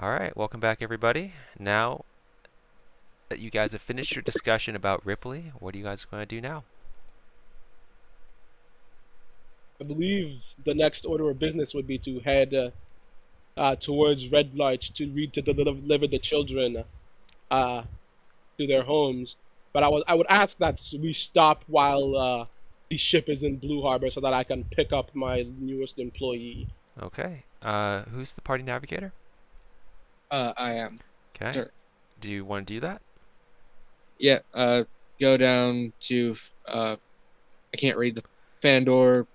Alright, welcome back everybody. Now that you guys have finished your discussion about Ripley, what are you guys going to do now? I believe the next order of business would be to head towards Red Larch to deliver the children uh, to their homes. But I would ask that we stop while the ship is in Blue Harbor so that I can pick up my newest employee. Okay. Who's the party navigator? I am. Okay. Sure. Do you want to do that? Yeah, go down to, I can't read the Fandor,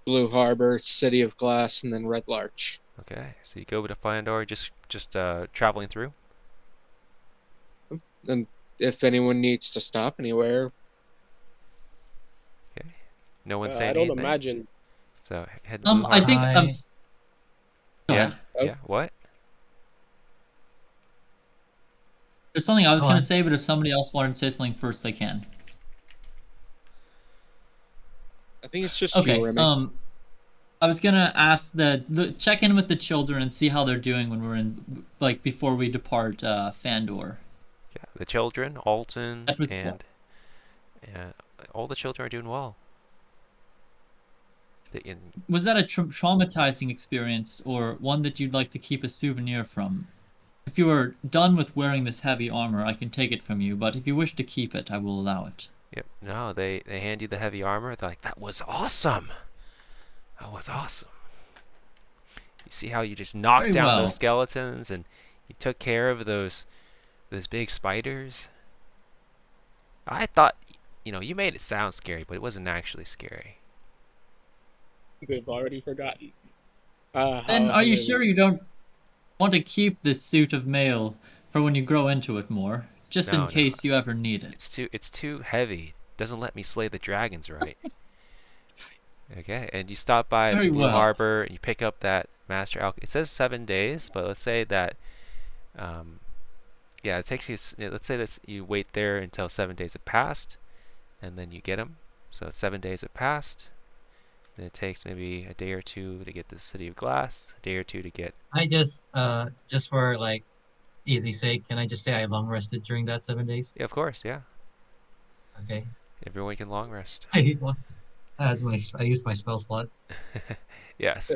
Blue Harbor, City of Glass, and then Red Larch. Okay. So you go to Fyandor, just traveling through. And if anyone needs to stop anywhere, Okay. No one I saying don't anything. imagine. So head to Blue I Harbor. think I go Yeah. ahead. oh, Yeah. What? There's something I was go gonna on. say, but if somebody else wanted to say something first, they can. I think it's just you, Okay. Remy. I was gonna ask the check in with the children and see how they're doing when we're in before we depart Fandor. Yeah. The children, Alton, That was cool. and all the children are doing well. Was that a traumatizing experience or one that you'd like to keep a souvenir from? If you are done with wearing this heavy armor, I can take it from you, but if you wish to keep it, I will allow it. Yep. No, they hand you the heavy armor. They're like, that was awesome. That was awesome. You see how you just knocked Very down those well. skeletons and you took care of those big spiders. I thought, you made it sound scary, but it wasn't actually scary. They've already forgotten. Then How are you hilarious. sure you don't want to keep this suit of mail for when you grow into it more, just in No, no, case you ever need it? it's too heavy. Doesn't let me slay the dragons right. Okay, and you stop by Very Blue well. Harbor and you pick up that master alch. It says 7 days, but let's say that, um, yeah, it takes you. Let's say that you wait there until 7 days have passed, and then you get them. So 7 days have passed. Then it takes maybe a day or two to get the City of Glass, a day or two to get. I just for like easy sake, can I just say I long rested during that 7 days? Yeah, of course, yeah. Okay. Everyone can long rest. Well, I used my spell slot. Yes.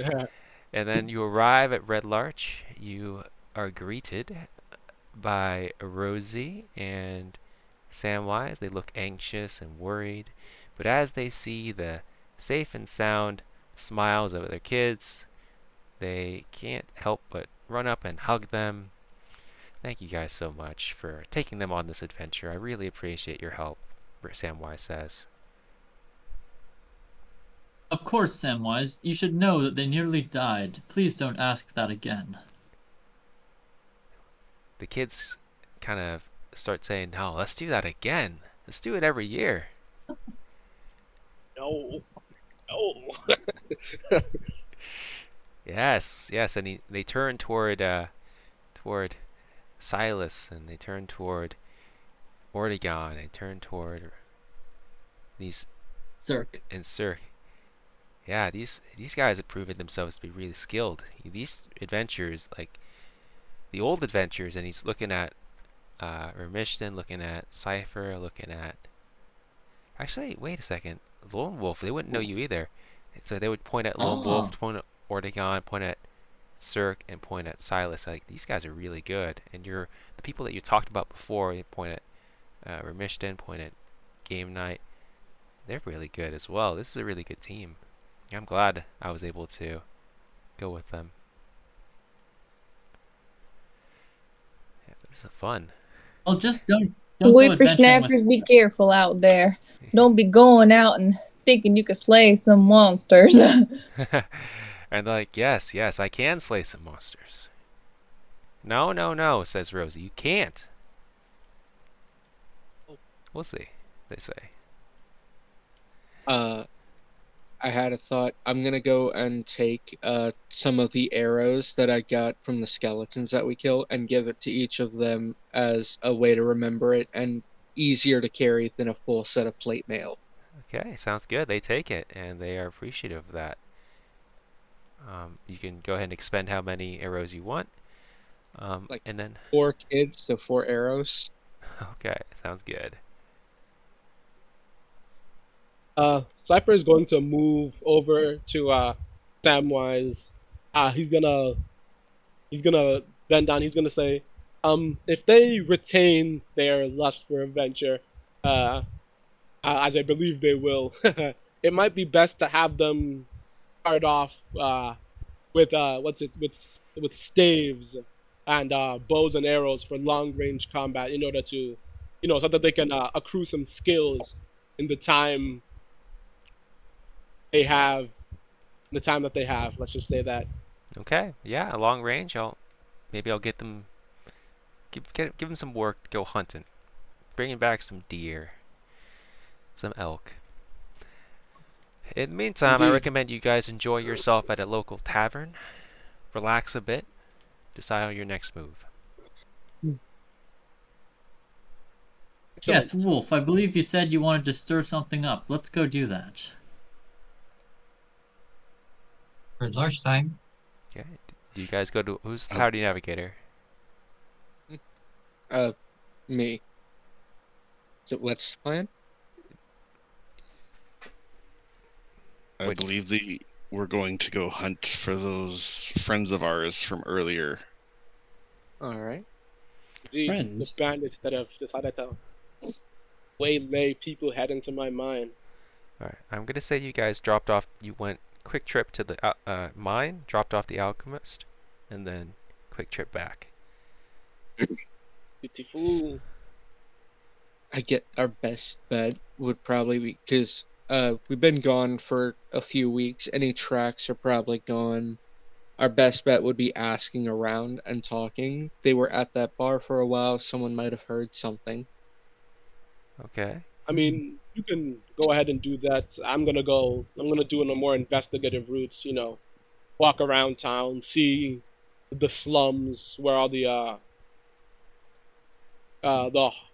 And then you arrive at Red Larch. You are greeted by Rosie and Samwise. They look anxious and worried, but as they see the safe and sound smiles of their kids, they can't help but run up and hug them. Thank you guys so much for taking them on this adventure. I really appreciate your help, Samwise says. Of course, Samwise, you should know that they nearly died. Please don't ask that again. The kids kind of start saying, no, let's do that again. Let's do it every year. No, no. Yes, yes, and they turn toward Silas, and they turn toward Ortegon, they turn toward these Zerk. and Sir. Yeah, these guys have proven themselves to be really skilled. These adventures, like the old adventures, and he's looking at Remishton, looking at Cipher, looking at. Actually, wait a second. Lone Wolf, they wouldn't know you either. So they would point at Lone Wolf, Oh, point at Ortegon, point at Cirque, and point at Silas. Like these guys are really good, and you're the people that you talked about before. You point at Remishton, point at Game Night. They're really good as well. This is a really good team. I'm glad I was able to go with them. Yeah, this is fun. well, just don't go adventuring with. Whippersnappers, be careful out there. Don't be going out and thinking you could slay some monsters. And they're like, yes, yes, I can slay some monsters. No, no, no, says Rosie. You can't. We'll see, they say. Uh, I had a thought. I'm gonna go and take some of the arrows that I got from the skeletons that we killed and give it to each of them as a way to remember it and easier to carry than a full set of plate mail. Okay, sounds good. They take it, and they are appreciative of that. You can go ahead and expend how many arrows you want. Like And then 4 kids, so 4 arrows. okay, sounds good. Cypher is going to move over to Samwise. He's gonna bend down. He's gonna say, if they retain their lust for adventure, as I believe they will, it might be best to have them start off with with staves and bows and arrows for long range combat in order to, so that they can accrue some skills in they have the time that they have. Let's just say that. Okay, yeah, long range. I'll get them give them some work to go hunting, bringing back some deer, some elk. In the meantime, I Indeed. recommend you guys enjoy yourself at a local tavern, relax a bit, decide on your next move. Yes, Excellent. Wolf, I believe you said you wanted to stir something up. Let's go do that. For lunchtime. Okay, do you guys go to who's the Uh, party navigator? Me. So what's the plan? I Wait. believe we're going to go hunt for those friends of ours from earlier. All right. Indeed, the Friends. bandits that have decided to waylay people head into my mine. All right, I'm gonna say you guys dropped off. You went quick trip to the mine, dropped off the alchemist, and then quick trip back. Beautiful. I get our best bet would probably be because we've been gone for a few weeks. Any tracks are probably gone. Our best bet would be asking around and talking. They were at that bar for a while. Someone might have heard something. Okay. I mean, you can go ahead and do that. I'm gonna go. I'm gonna do in a more investigative routes. Walk around town, see the slums where all the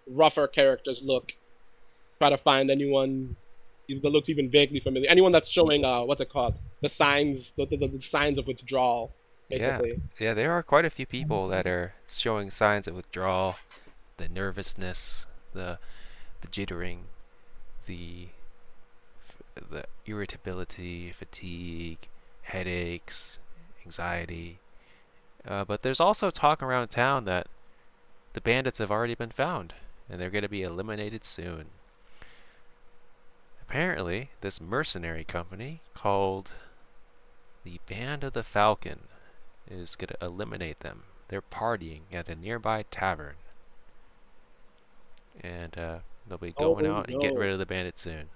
rougher characters look. Try to find anyone that looks even vaguely familiar. Anyone that's showing what's it called? The signs, the signs of withdrawal, Yeah. basically. Yeah, there are quite a few people that are showing signs of withdrawal, the nervousness, the jittering, the the irritability, fatigue, headaches, anxiety. But there's also talk around town that the bandits have already been found, and they're going to be eliminated soon. Apparently, this mercenary company called the Band of the Falcon is going to eliminate them. They're partying at a nearby tavern. And they'll be going Oh out and getting no. rid of the bandits soon.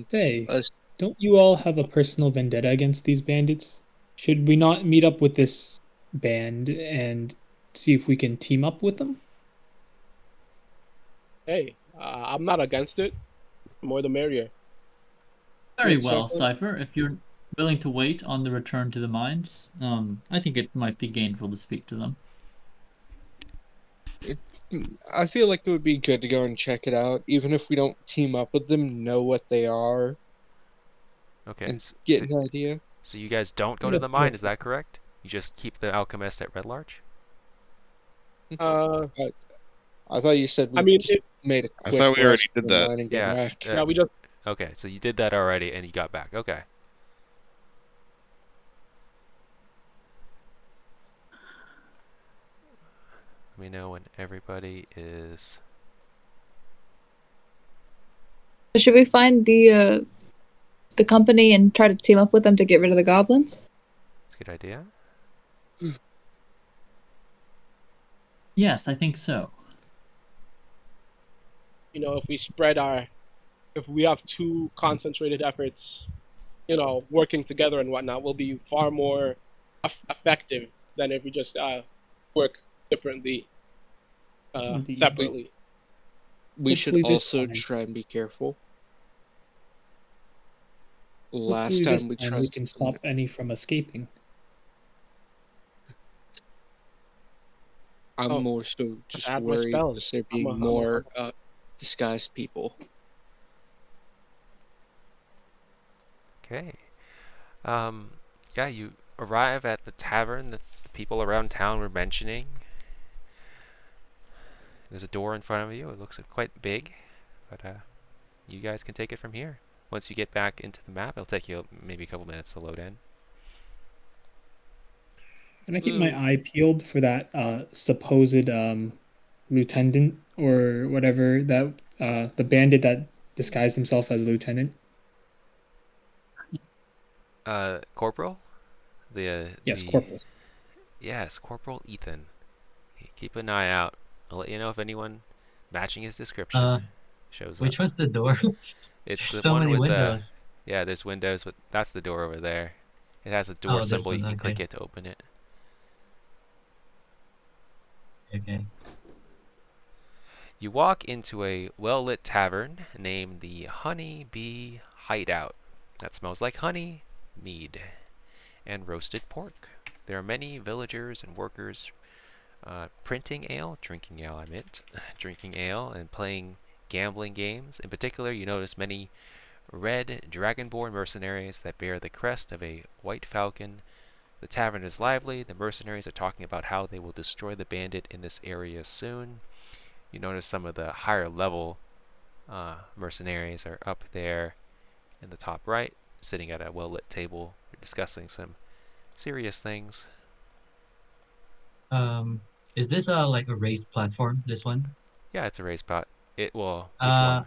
Say, Us, don't you all have a personal vendetta against these bandits? Should we not meet up with this band and see if we can team up with them? Hey, I'm not against it. The more the merrier. Very yeah, well, Cypher, Cypher. If you're willing to wait on the return to the mines, I think it might be gainful to speak to them. I feel like it would be good to go and check it out, even if we don't team up with them. Know what they are Okay, and so, get an idea. so you guys don't go to What the if mine, we're- is that correct? You just keep the alchemist at Red Larch? Uh, I thought you said I we mean, just made a I quick thought we rush already to did the that. mine and get Yeah. back. yeah, we just Okay, so you did that already and you got back. Okay. Let me know when everybody is. Should we find the company and try to team up with them to get rid of the goblins? That's a good idea. Yes, I think so. if we have two concentrated efforts, working together and whatnot, will be far more effective than if we just work differently, Indeed. separately. We should Hopefully this also time- try and be careful. Hopefully Last this time we time we trusted can someone. stop any from escaping. I'm Oh, more so just add more worried spells. with there I'm being more disguised people. Okay. Yeah, you arrive at the tavern that the people around town were mentioning. There's a door in front of you. It looks quite big, but you guys can take it from here. Once you get back into the map, it'll take you maybe a couple minutes to load in. Can I keep my eye peeled for that supposed lieutenant or whatever that the bandit that disguised himself as lieutenant? Corporal? Yes, Corporal. Yes, Corporal Ethan. Keep an eye out. I'll let you know if anyone matching his description shows up. Which was the door? It's There's the so one many with windows. yeah, there's windows, but that's the door over there. It has a door Oh, this symbol. You one, can click okay. it to open it. Okay. You walk into a well-lit tavern named the Honey Bee Hideout. That smells like honey, mead, and roasted pork. There are many villagers and workers drinking ale, I meant, drinking ale and playing gambling games. In particular, you notice many red dragonborn mercenaries that bear the crest of a white falcon. The tavern is lively. The mercenaries are talking about how they will destroy the bandit in this area soon. You notice some of the higher level mercenaries are up there in the top right, sitting at a well-lit table. They're discussing some serious things. Is this like a raised platform? This one? Yeah, it's a race pot. Which one?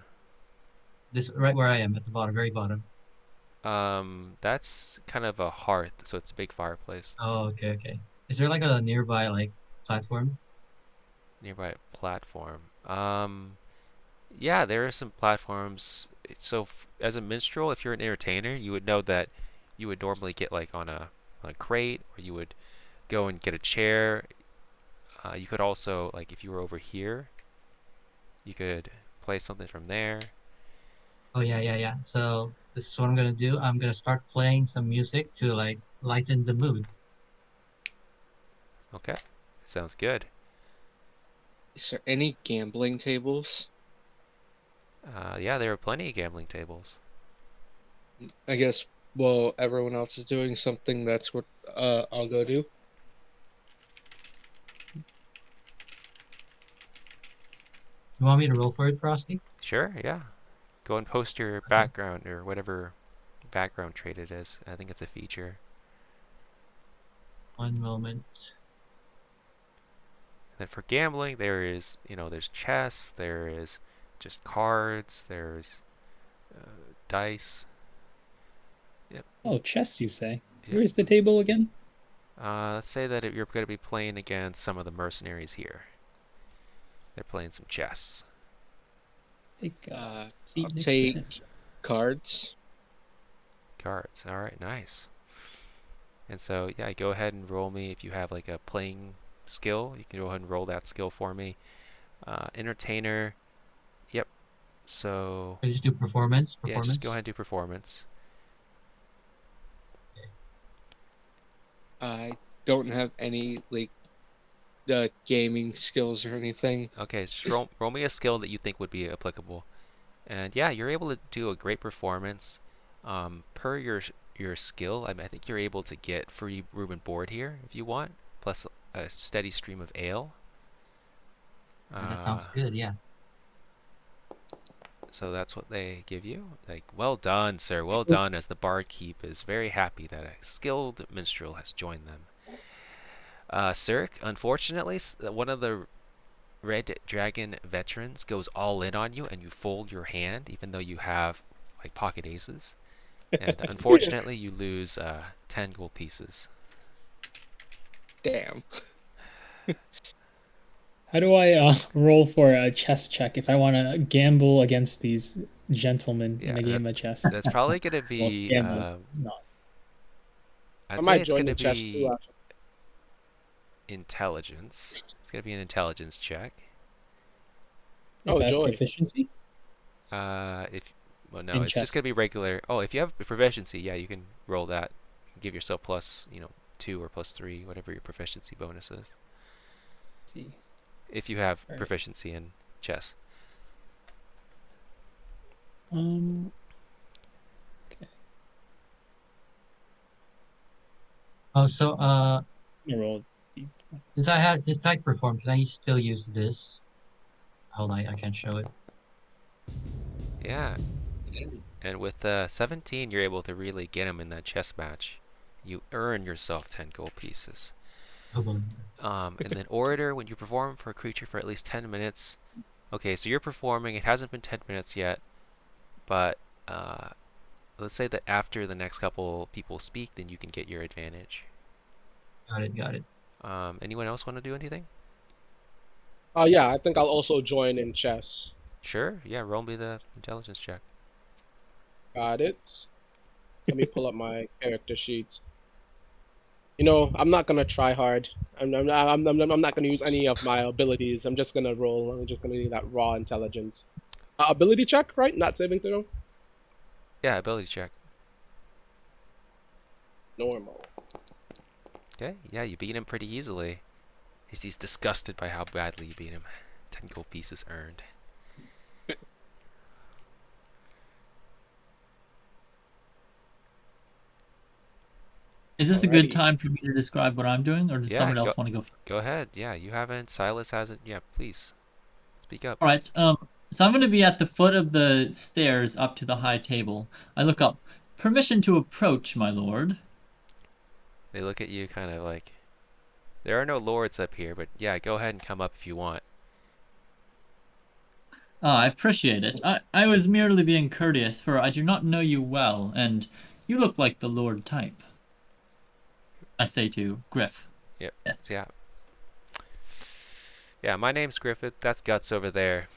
This right where I am at the bottom, very bottom. That's kind of a hearth, so it's a big fireplace. Oh, okay, okay. Is there like a nearby like platform? Nearby platform. Yeah, there are some platforms. So as a minstrel, if you're an entertainer, you would know that you would normally get like on a crate, or you would go and get a chair. You could also, like, if you were over here, you could play something from there. Oh yeah, yeah, yeah. So this is what I'm gonna do. I'm gonna start playing some music to like lighten the mood. Okay, sounds good. Is there any gambling tables? Yeah, there are plenty of gambling tables. I guess while everyone else is doing something, that's what I'll go do. You want me to roll for it, Frosty? Sure, yeah. Go and post your background or whatever background trait it is. I think it's a feature. One moment. And then for gambling, there's chess, there is just cards, there's dice. Yep. Oh, chess, you say? Yep. Where's the table again? Let's say that you're going to be playing against some of the mercenaries here. They're playing some chess. I'll take cards. Cards. All right, nice. And so, yeah, go ahead and roll me if you have like a playing skill. You can go ahead and roll that skill for me. Entertainer. Yep. So. Can you just do performance? Yeah, just go ahead and do performance. I don't have any like gaming skills or anything. Okay, just roll me a skill that you think would be applicable. And yeah, you're able to do a great performance. Per your skill, I think you're able to get free room and board here if you want, plus a steady stream of ale. That sounds good, yeah. So that's what they give you. Like, well done, sir. Well done, as the barkeep is very happy that a skilled minstrel has joined them. Sir, unfortunately, one of the Red Dragon veterans goes all in on you, and you fold your hand, even though you have like pocket aces. And unfortunately, you lose 10 gold pieces. Damn. How do I roll for a chess check if I want to gamble against these gentlemen in a game of chess? That's probably going to be. Well, I'd I say might it's join going the to chess be too, actually. intelligence. It's going to be an intelligence check. Oh, joy. Proficiency? No, In it's chess. just going to be regular. Oh, if you have proficiency, yeah, you can roll that. Give yourself plus, 2 or plus 3, whatever your proficiency bonus is. Let's see. If you have proficiency in chess. Okay. Oh, so I'm gonna roll. since I performed, can I still use this? Hold on, I can't show it. Yeah. And with 17, you're able to really get him in that chess match. You earn yourself 10 gold pieces. Oh, well, And then orator, when you perform for a creature for at least 10 minutes. Okay, so you're performing. It hasn't been 10 minutes yet, but let's say that after the next couple people speak, then you can get your advantage. got it. Anyone else want to do anything? Yeah, I think I'll also join in chess. Sure. Yeah, roll me the intelligence check. Got it. Let me pull up my character sheets. You know, I'm not gonna try hard. I'm not gonna use any of my abilities. I'm just gonna roll. I'm just gonna need that raw intelligence. Ability check, right? Not saving throw. Yeah, ability check. Normal. Okay. Yeah, you beat him pretty easily. He's disgusted by how badly you beat him. 10 gold pieces earned. Is this a good Alrighty. time for me to describe what I'm doing, or does Yeah, someone else want to go? Go ahead. Yeah, you haven't. Silas hasn't. Yeah, please speak up. All right. So I'm going to be at the foot of the stairs up to the high table. I look up. Permission to approach, my lord. They look at you kind of like, there are no lords up here, but yeah, go ahead and come up if you want. Ah, I appreciate it. I was merely being courteous, for I do not know you well, and you look like the lord type. I say to Griff. Yep. Yeah. Yeah, my name's Griffith. That's Guts over there.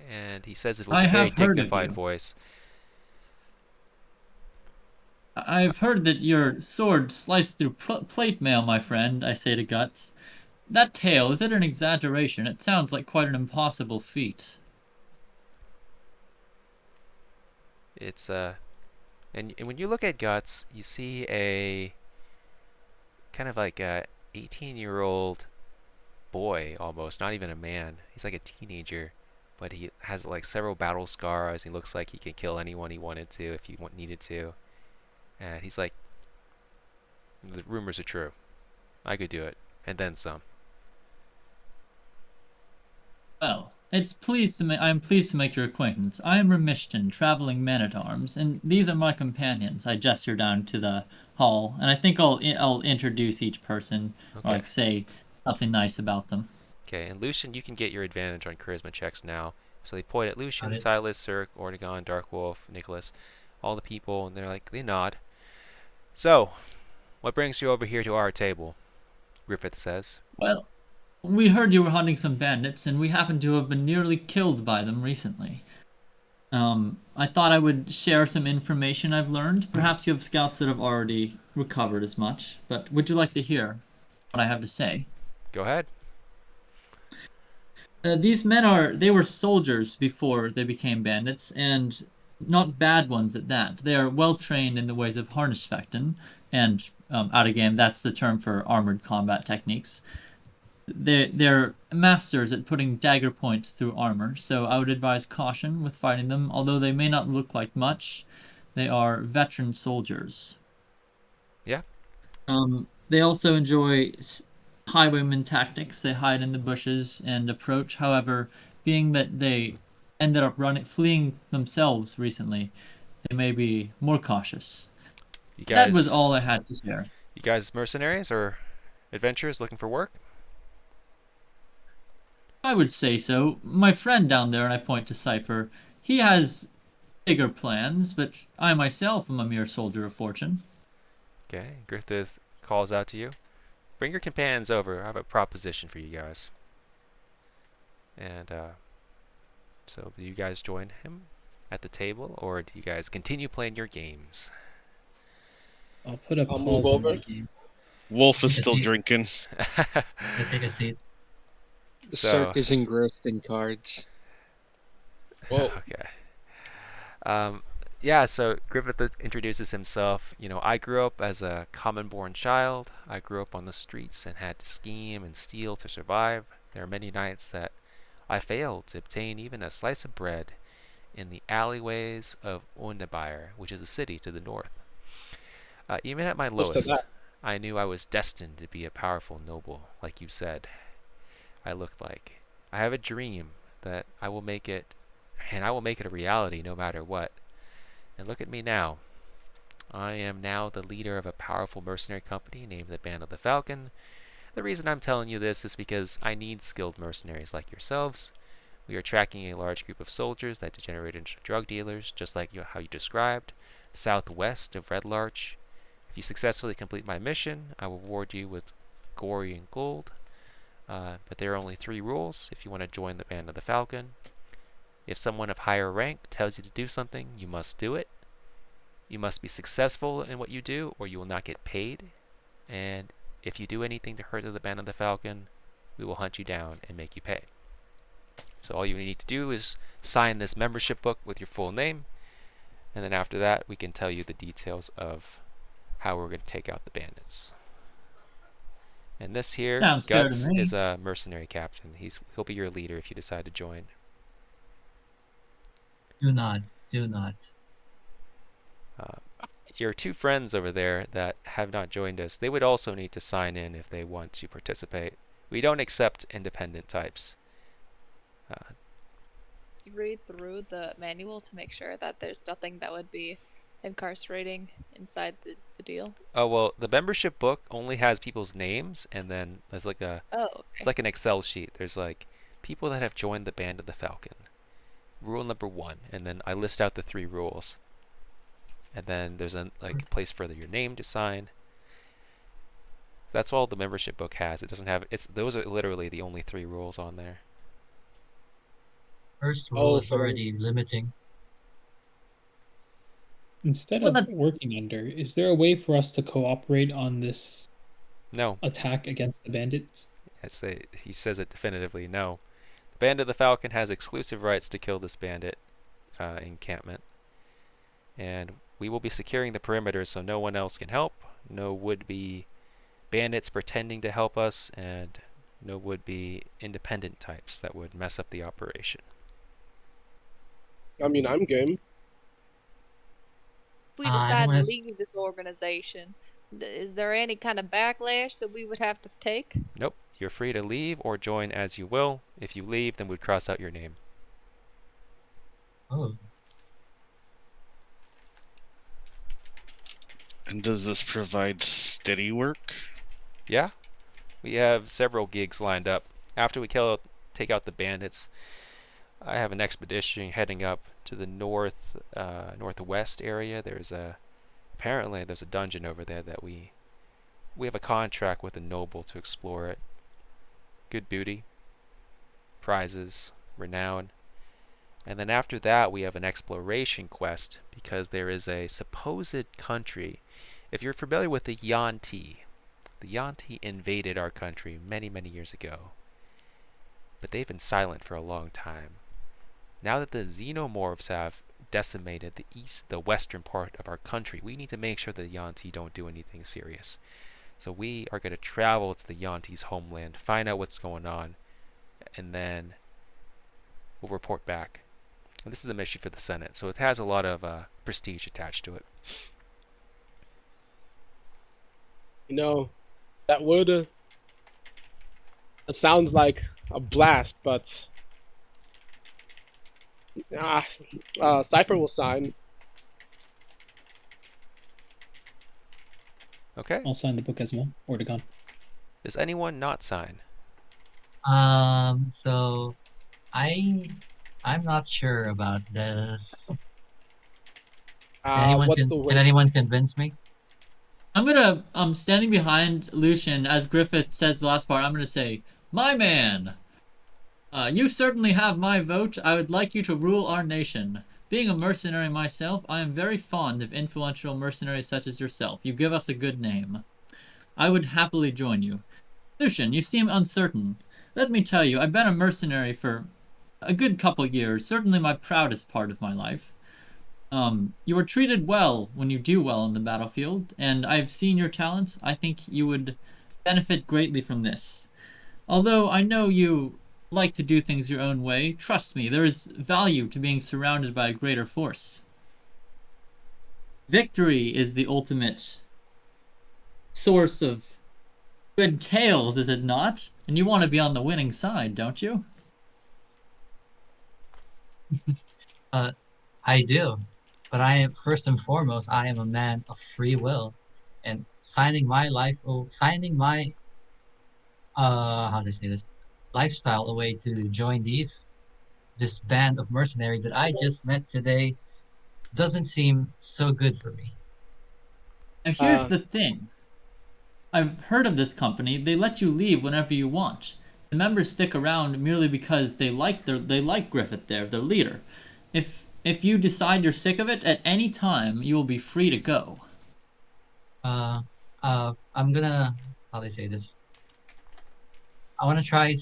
And he says it with I a very have heard of dignified you. voice. I've heard that your sword sliced through plate mail, my friend, I say to Guts. That tale, is it an exaggeration? It sounds like quite an impossible feat. It's and when you look at Guts, you see a kind of like a 18-year-old boy almost, not even a man. He's like a teenager, but he has like several battle scars. He looks like he can kill anyone he wanted to if he needed to. And he's like, the rumors are true. I could do it, and then some. Well, I am pleased to make your acquaintance. I am Remishton, traveling man-at-arms, and these are my companions. I gesture down to the hall, and I think I'll introduce each person, or Okay. like say something nice about them. Okay, and Lucian, you can get your advantage on charisma checks now. So they point at Lucian, Got it. Silas, Cirque, Ortegon, Darkwolf, Nicholas, all the people, and they nod. So, what brings you over here to our table? Griffith says. Well, we heard you were hunting some bandits, and we happen to have been nearly killed by them recently. I thought I would share some information I've learned. Perhaps you have scouts that have already recovered as much, but would you like to hear what I have to say? Go ahead. These they were soldiers before they became bandits, and not bad ones at that. They are well trained in the ways of harness fechtin, and out of game, that's the term for armored combat techniques. They're masters at putting dagger points through armor, so I would advise caution with fighting them. Although they may not look like much, they are veteran soldiers. Yeah. They also enjoy highwayman tactics. They hide in the bushes and approach. However, being that they ended up fleeing themselves recently, they may be more cautious. That was all I had to share. You guys mercenaries or adventurers looking for work? I would say so. My friend down there, and I point to Cypher, he has bigger plans, but I myself am a mere soldier of fortune. Okay, Griffith calls out to you. Bring your companions over. I have a proposition for you guys. And so do you guys join him at the table, or do you guys continue playing your games? I'll put a I'll move pause on over. the game. Wolf is Take a still seat. drinking. I take a seat. Cirque is engrossed in cards. Whoa. Okay. Yeah, so Griffith introduces himself. You know, I grew up as a common-born child. I grew up on the streets and had to scheme and steal to survive. There are many nights that I failed to obtain even a slice of bread in the alleyways of Undabyre, which is a city to the north. Even at my Close to that. lowest, I knew I was destined to be a powerful noble, like you said. I looked like. I have a dream that I will make it, and I will make it a reality no matter what. And look at me now. I am now the leader of a powerful mercenary company named the Band of the Falcon. The reason I'm telling you this is because I need skilled mercenaries like yourselves. We are tracking a large group of soldiers that degenerate into drug dealers, just like how you described, southwest of Red Larch. If you successfully complete my mission, I will reward you with gory and gold. But there are only 3 rules if you want to join the Band of the Falcon. If someone of higher rank tells you to do something, you must do it. You must be successful in what you do, or you will not get paid. And if you do anything to hurt the Band of the Falcon, we will hunt you down and make you pay. So all you need to do is sign this membership book with your full name, and then after that we can tell you the details of how we're going to take out the bandits. And this here, Sounds fair to Guts, me. is a mercenary captain. He'll be your leader if you decide to join. Do not. Do not. Your 2 friends over there that have not joined us, they would also need to sign in if they want to participate. We don't accept independent types. Read through the manual to make sure that there's nothing that would be incarcerating inside the deal. Oh, well, the membership book only has people's names, and then there's like a... Oh, okay. It's like an Excel sheet. There's like people that have joined the Band of the Falcon. Rule number 1, and then I list out the 3 rules. And then there's a place for your name to sign. That's all the membership book has. It doesn't have... Those are literally the only 3 rules on there. First rule is already limiting. Instead of working under, is there a way for us to cooperate on this No. attack against the bandits? He says it definitively, no. The Band of the Falcon has exclusive rights to kill this bandit encampment. And we will be securing the perimeter so no one else can help. No would-be bandits pretending to help us, and no would-be independent types that would mess up the operation. I mean, I'm game. If we decide to leave this organization, is there any kind of backlash that we would have to take? Nope. You're free to leave or join as you will. If you leave, then we'd cross out your name. Oh. And does this provide steady work? Yeah. We have several gigs lined up. After we take out the bandits, I have an expedition heading up to the northwest area. Apparently there's a dungeon over there that we have a contract with a noble to explore it. Good booty, prizes, renown. And then after that we have an exploration quest because there is a supposed country. If you're familiar with the Yuan-Ti invaded our country many, many years ago. But they've been silent for a long time. Now that the xenomorphs have decimated the western part of our country, we need to make sure the Yuan-Ti don't do anything serious. So we are going to travel to the Yuan-Ti's homeland, find out what's going on, and then we'll report back. And this is a mission for the Senate, so it has a lot of prestige attached to it. You know, that sounds like a blast, but Cypher will sign. Okay. I'll sign the book as well. Ordegon. Does anyone not sign? So I'm not sure about this. Can anyone convince me? I'm gonna standing behind Lucian as Griffith says the last part. I'm gonna say, "My man, you certainly have my vote. I would like you to rule our nation. Being a mercenary myself, I am very fond of influential mercenaries such as yourself. You give us a good name. I would happily join you. Lucian, you seem uncertain. Let me tell you, I've been a mercenary for a good couple years, certainly my proudest part of my life. You are treated well when you do well in the battlefield, and I've seen your talents. I think you would benefit greatly from this. Although I know you like to do things your own way, trust me, there is value to being surrounded by a greater force. Victory is the ultimate source of good tales, is it not? And you want to be on the winning side, don't you? I do, but I am first and foremost, I am a man of free will, and signing my how do I say this, lifestyle away to join this band of mercenaries that I just met today doesn't seem so good for me. Now here's the thing. I've heard of this company. They let you leave whenever you want. The members stick around merely because they like Griffith there, their leader. If you decide you're sick of it, at any time you will be free to go. I'm gonna how do I say this? I want to try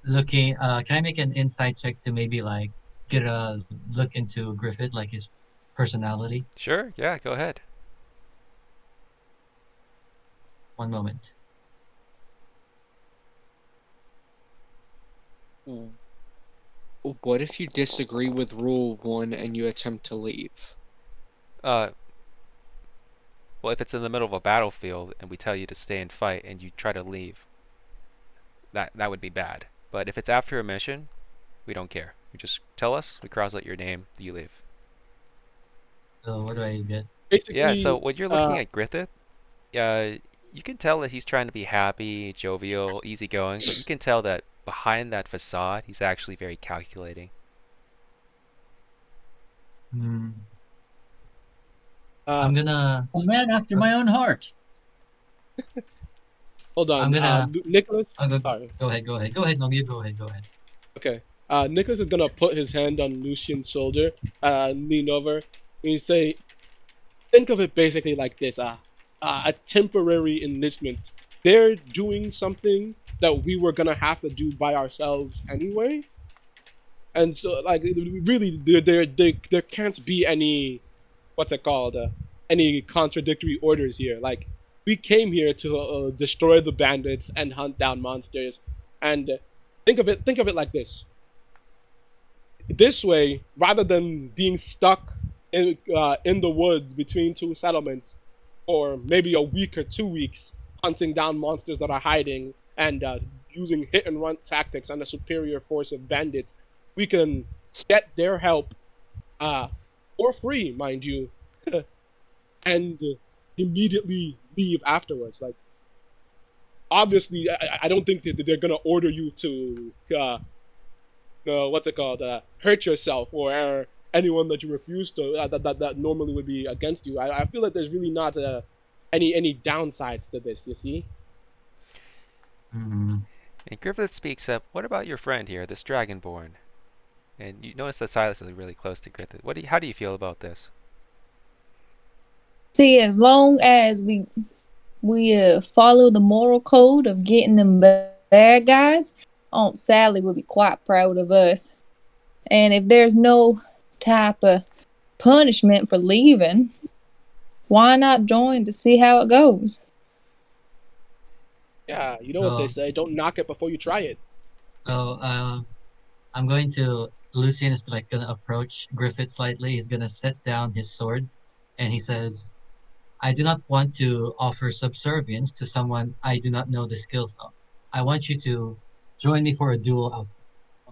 looking. Can I make an insight check to maybe like get a look into Griffith, like his personality? Sure, yeah, go ahead. One moment. What if you disagree with Rule 1 and you attempt to leave? Well, if it's in the middle of a battlefield and we tell you to stay and fight and you try to leave, that would be bad. But if it's after a mission, we don't care. You just tell us, we cross out your name, you leave. So what do I get? Basically, Yeah, so when you're looking at Griffith, you can tell that he's trying to be happy, jovial, easygoing, but you can tell that behind that facade, he's actually very calculating. I'm gonna. A man after my own heart. Hold on. I'm gonna. Nicholas. Sorry. Go ahead. No, you go ahead. Okay. Nicholas is gonna put his hand on Lucian's shoulder, lean over, and say, "Think of it basically like this: a temporary enlistment. They're doing something that we were gonna have to do by ourselves anyway, and so like really, there can't be any, what's it called, any contradictory orders here. Like we came here to destroy the bandits and hunt down monsters, and think of it like this way, rather than being stuck in the woods between two settlements for maybe a week or 2 weeks, hunting down monsters that are hiding and using hit and run tactics on a superior force of bandits, we can get their help for free, mind you, and immediately leave afterwards. Like, obviously, I don't think that they're gonna order you to what's it called, hurt yourself or anyone that you refuse to that normally would be against you. I feel like there's really not any downsides to this. You see. Mm-hmm. And Griffith speaks up. What about your friend here, this Dragonborn? And you notice that Silas is really close to Griffith. How do you feel about this? See, as long as we follow the moral code of getting them bad guys, Aunt Sally will be quite proud of us. And if there's no type of punishment for leaving, why not join to see how it goes? Yeah, you know what they say. Don't knock it before you try it. So, I'm going to. Lucian is like gonna approach Griffith slightly. He's gonna set down his sword, and he says, "I do not want to offer subservience to someone I do not know the skills of. I want you to join me for a duel out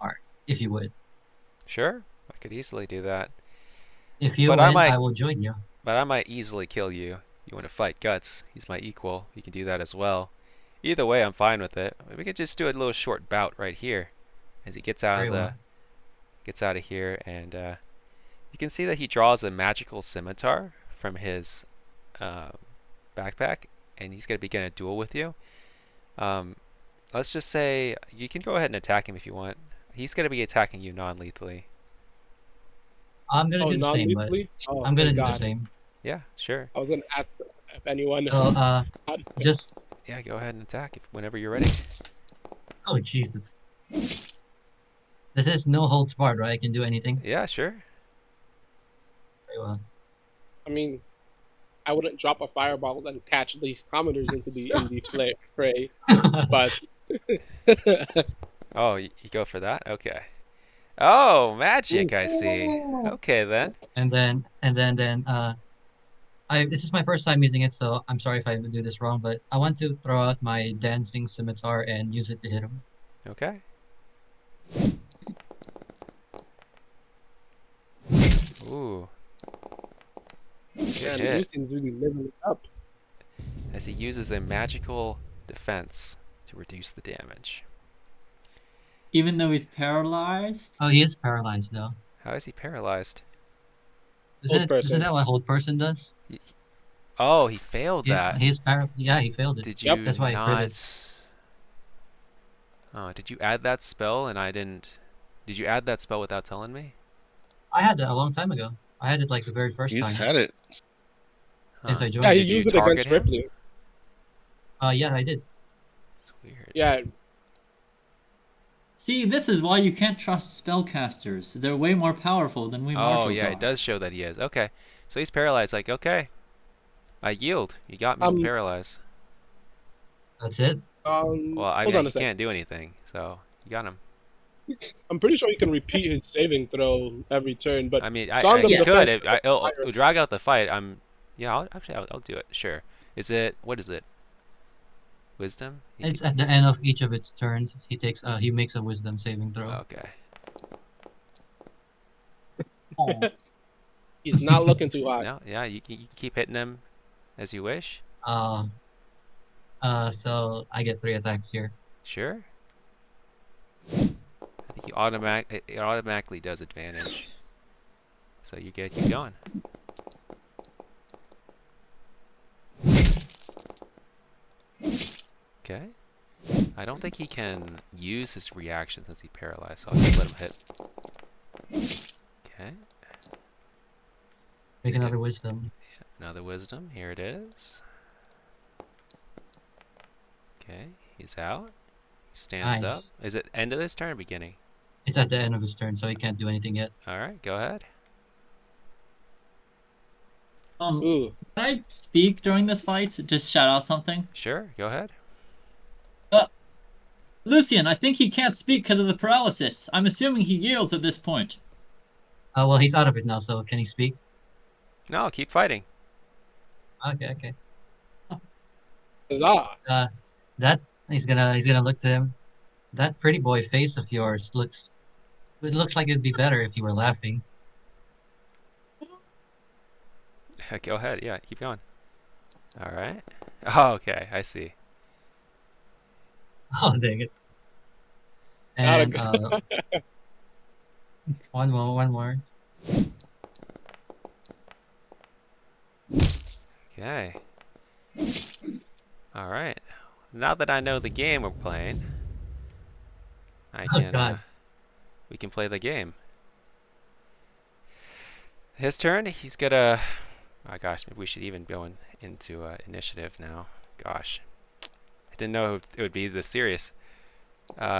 there, if you would." Sure, I could easily do that. If you win, I will join you. But I might easily kill you. You want to fight Guts? He's my equal. You can do that as well. Either way, I'm fine with it. We could just do a little short bout right here, as he gets out of here, and you can see that he draws a magical scimitar from his backpack, and he's gonna begin a duel with you. Let's just say you can go ahead and attack him if you want. He's gonna be attacking you non-lethally. I'm gonna do the same, but I'm gonna do the same. Yeah, sure. I was gonna ask if anyone. Just. Yeah, go ahead and attack whenever you're ready. Oh Jesus! This is no holds barred, right? I can do anything. Yeah, sure. Very well. I mean, I wouldn't drop a fireball and catch these commoners into the fray, but. Oh, you go for that? Okay. Oh, magic! I see. Okay then. And then This is my first time using it, so I'm sorry if I do this wrong, but I want to throw out my dancing scimitar and use it to hit him. Okay. Ooh. Man, Good hit. Lucian's really living it up. As he uses a magical defense to reduce the damage. Even though he's paralyzed? Oh, he is paralyzed though. How is he paralyzed? Hold person. Isn't that what hold person does? Oh, he failed that. Yeah, he failed it. Did Yep. you That's why I critted. not? Oh, did you add that spell and I didn't? Did you add that spell without telling me? I had that a long time ago. I had it like the very first He's time had it. since I Yeah, joined. he Did you used it target against him? Ripley. Yeah, I did. It's weird. Yeah, See, this is why you can't trust spellcasters. They're way more powerful than we Oh, marshals yeah, are. it does show that he is. Okay. So he's paralyzed. Like, okay. I yield. You got me with paralyzed. That's it. Well, I hold mean, on he a second. can't do anything. So, you got him. I'm pretty sure he can repeat his saving throw every turn, but I mean, Song of he could. Defense It'll drag out the fight. Yeah, I'll do it. Sure. What is it? Wisdom? It's at the end of each of its turns. He makes a wisdom saving throw. Okay. Oh. he's not looking too hot. No, yeah, you can keep hitting him as you wish. So I get 3 attacks here. Sure. I think it automatically does advantage. So you get keep going. Okay. I don't think he can use his reaction since he's paralyzed, so I'll just let him hit. Okay. Make another wisdom. Another wisdom. Here it is. Okay. He's out. He stands Nice. up. Is it end of this turn or beginning? It's at the end of his turn, so he can't do anything yet. Alright, go ahead. Ooh. Can I speak during this fight? Just shout out something? Sure, go ahead. Lucian, I think he can't speak because of the paralysis. I'm assuming he yields at this point. Well, he's out of it now, so can he speak? No, keep fighting. Okay. Huzzah. That he's gonna look to him. That pretty boy face of yours looks like it'd be better if you were laughing. Go ahead, yeah, keep going. Alright. Oh, okay, I see. Oh, dang it. And one more. Okay. Alright. Now that I know the game we're playing, I Oh, can God. we can play the game. His turn, he's gonna oh gosh, maybe we should even go into initiative now. Gosh. I didn't know it would be this serious.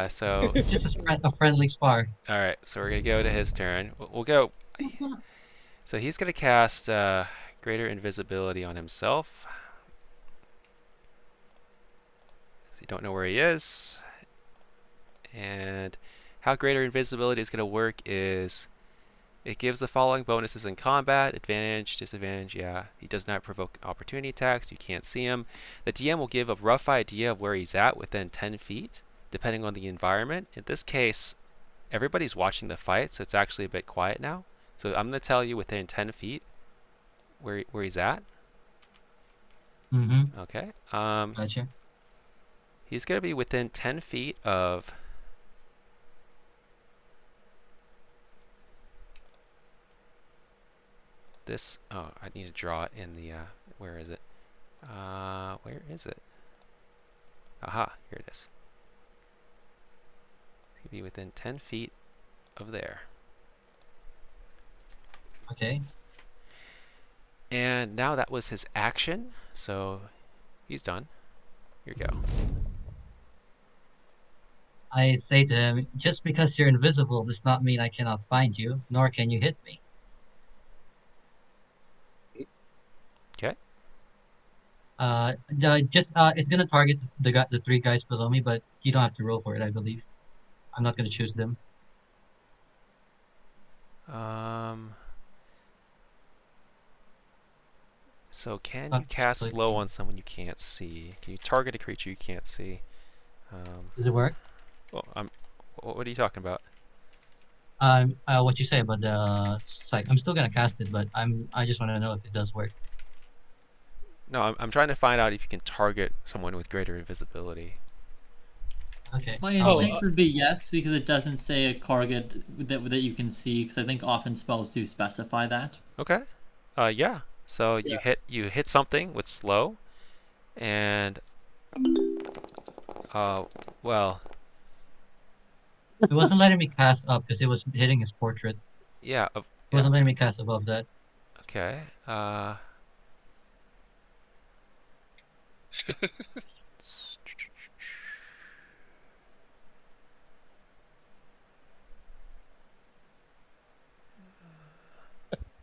So It's just a friendly spar. alright, so we're gonna go to his turn. We'll go so he's gonna cast greater invisibility on himself. So you don't know where he is. And how greater invisibility is going to work is it gives the following bonuses in combat: advantage, disadvantage. Yeah, he does not provoke opportunity attacks. You can't see him. The DM will give a rough idea of where he's at within 10 feet, depending on the environment. In this case, everybody's watching the fight, so it's actually a bit quiet now. So I'm going to tell you within 10 feet where he's at. Mm-hmm. Okay. Gotcha. He's going to be within 10 feet of this. Oh, I need to draw it in the, where is it? Where is it? Aha, here it is. It's going to be within 10 feet of there. Okay. And now that was his action, so he's done. Here you go. I say to him, just because you're invisible does not mean I cannot find you, nor can you hit me. Okay. It's gonna target the 3 guys below me, but you don't have to roll for it, I believe. I'm not gonna choose them. So can you cast slow on someone you can't see? Can you target a creature you can't see? Does it work? Well, what are you talking about? What you say about the psych? I'm still gonna cast it, but I just want to know if it does work. No, I'm trying to find out if you can target someone with greater invisibility. Okay. My instinct would be yes, because it doesn't say a target that you can see, because I think often spells do specify that. Okay. Yeah. So you hit something with slow, and well, It wasn't letting me cast up because it was hitting his portrait. yeah. It wasn't letting me cast above that. Okay.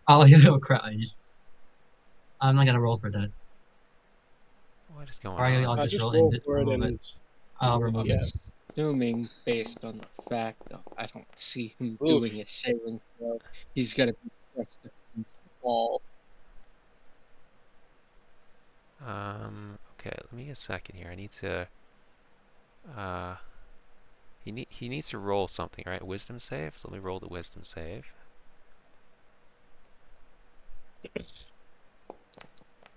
Oh, yeah, crap! I'm not gonna roll for that. What is going Or on? I'll just roll roll and for it remove and it. I'll remove I'm it. assuming, based on the fact that I don't see him doing a saving throw, he's gonna be pressed against the wall. Okay. Let me get a second here. I need to. He needs to roll something, right? Wisdom save. So let me roll the wisdom save.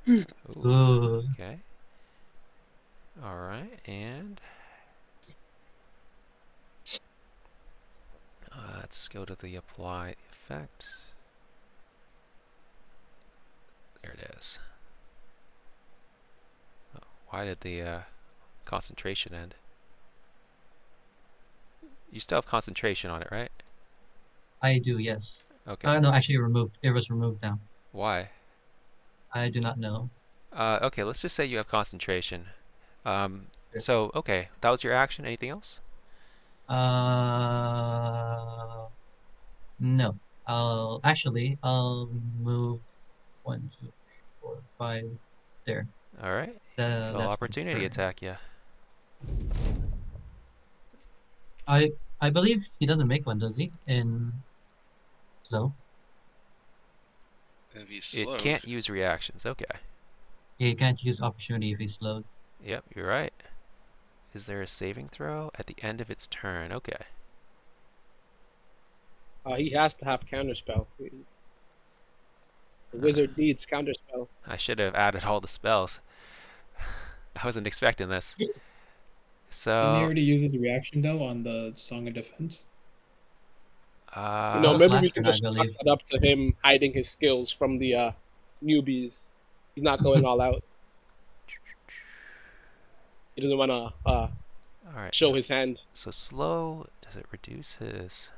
Ooh. Okay. All right, and let's go to the apply effect. There it is. Oh, why did the concentration end? You still have concentration on it, right? I do, yes. Okay. No, actually removed. It was removed now. Why? I do not know. Okay, let's just say you have concentration. Sure. So, okay, that was your action. Anything else? No. I'll move 1, 2, 3, 4, 5. There. All right. He'll That's my opportunity turn. attack you. I believe he doesn't make one, does he? In slow. If he's It slowed. can't use reactions. Okay. Yeah, he can't use opportunity if he's slowed. Yep, you're right. Is there a saving throw at the end of its turn? Okay. He has to have counterspell. The wizard needs counterspell. I should have added all the spells. I wasn't expecting this. Didn't he So, already use his reaction though on the Song of Defense? You know, was maybe we last can turn, I just chalk believe. that up to him hiding his skills from the newbies. He's not going all out. He doesn't want to all right. show his hand. So slow. Does it reduce his?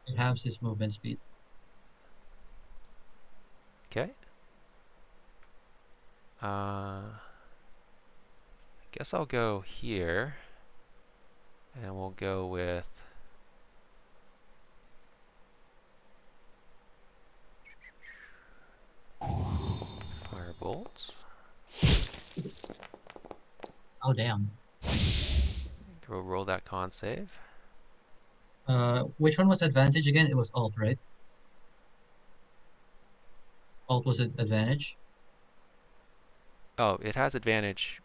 It halves his movement speed. Okay. Guess I'll go here, and we'll go with. Firebolt. Oh, damn. Go roll that con save. Which one was advantage again? It was alt, right? Alt was advantage? Oh, it has advantage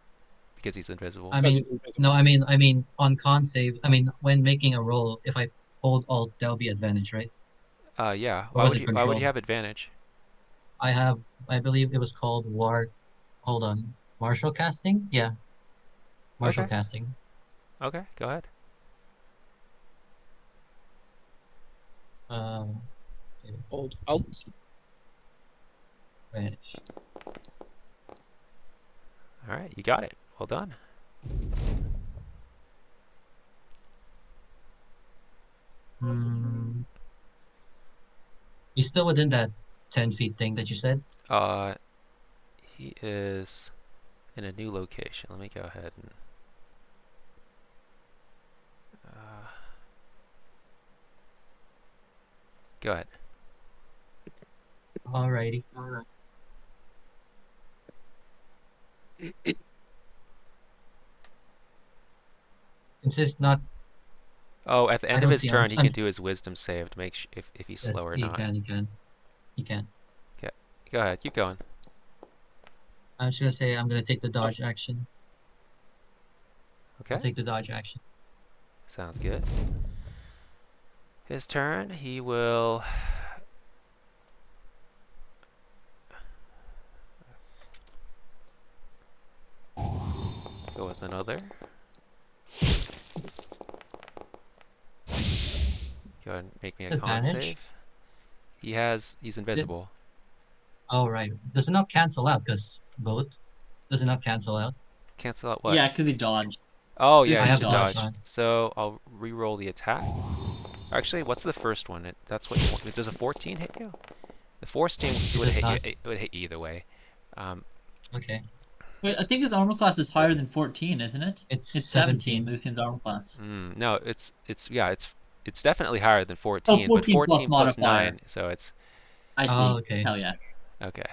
because he's invisible. I mean, no, I mean on con save. I mean, when making a roll, if I hold alt, that'll be advantage, right? Yeah. Or was it Why would control? you have advantage? I believe it was called hold on. Martial casting? Yeah. Martial casting. Okay, go ahead. Hold alt. Advantage. All right, you got it. Well done. He's still within that 10 feet thing that you said? He is in a new location. Let me go ahead and. Go ahead. Alrighty. Alright. Since it's not. Oh, at the end of his turn, he I'm- can do his wisdom save to make if he's Yes, slow or he not. can. He can. Okay. Go ahead. Keep going. I was gonna say I'm gonna take the dodge action. Okay. I'll take the dodge action. Sounds good. His turn. He will. Go with another. Go ahead and make me a con Advantage? save. He's invisible. Oh right. Does it not cancel out? Because both. Does it not cancel out? Cancel out what? Yeah, because he dodged. Oh This yeah, I he is have should dodge dodge. on. So I'll re-roll the attack. Actually, what's the first one? That's what you want. Does a 14 hit you? The 14 would does hit you. not. It would hit you either way. Okay. Wait, I think his armor class is higher than 14, isn't it? It's 17, 17. Lucian's armor class. No, it's definitely higher than Oh, 14, but 14 plus 14 plus modifier. 9, so it's I Oh, see. okay. Hell yeah. okay.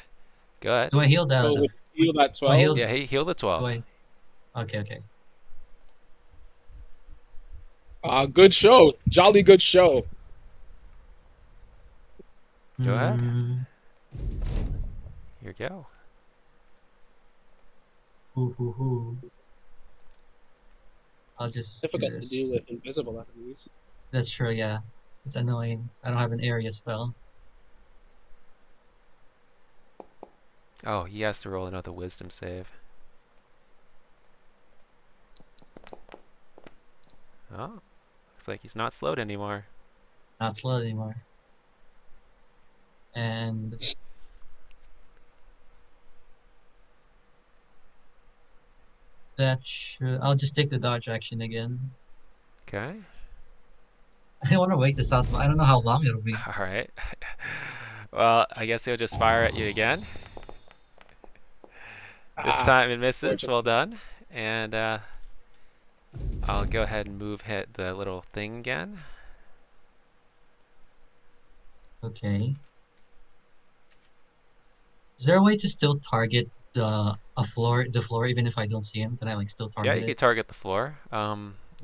Go ahead. Do I heal So the? with heal at Do I heal? 12. Yeah, he heal the Do 12. I? Okay. Okay. Good show. Jolly good show. Go ahead. Mm, Here you go. hoo, hoo, hoo. I'll just do Difficult to this. deal with invisible enemies. That's true. Yeah. It's annoying. I don't have an area spell. Oh, he has to roll another wisdom save. Oh, looks like he's not slowed anymore. Not slow anymore. And that should. I'll just take the dodge action again. Okay. I don't want to wait this out. I don't know how long it'll be. All right. Well, I guess he'll just fire at you again. This time it misses. Well done. And I'll go ahead and hit the little thing again. Okay. Is there a way to still target the floor even if I don't see him? Can I like still Yeah, target you can it? target the floor.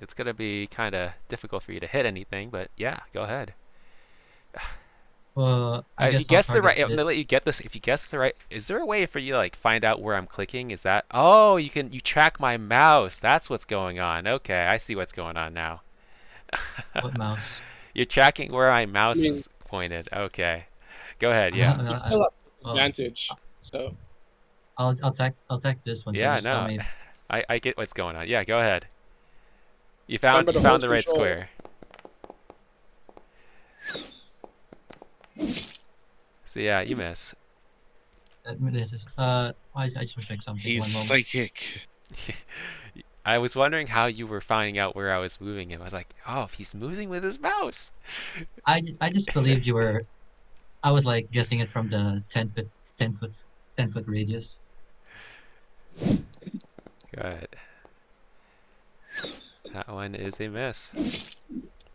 It's gonna be kind of difficult for you to hit anything, but yeah, go ahead. I If you guess I'll guess the right, target I'm gonna this. let you get this. If you guess the right, is there a way for you to like find out where I'm clicking? Is that? Oh, you track my mouse. That's what's going on. Okay, I see what's going on now. What mouse? You're tracking where my I mouse mean, is pointed. Okay, go ahead. I'm Yeah. not, you I'm still have well, advantage. So I'll take this one. So Yeah. just tell No, me. I get what's going on. Yeah, go ahead. You remember to found hold the right control. square. So yeah, you miss. This is I just want to check something. He's One moment. psychic. I was wondering how you were finding out where I was moving him. I was like, oh, he's moving with his mouse. I just believed you were. I was like guessing it from the 10 foot 10 foot radius. Go ahead. That one is a miss.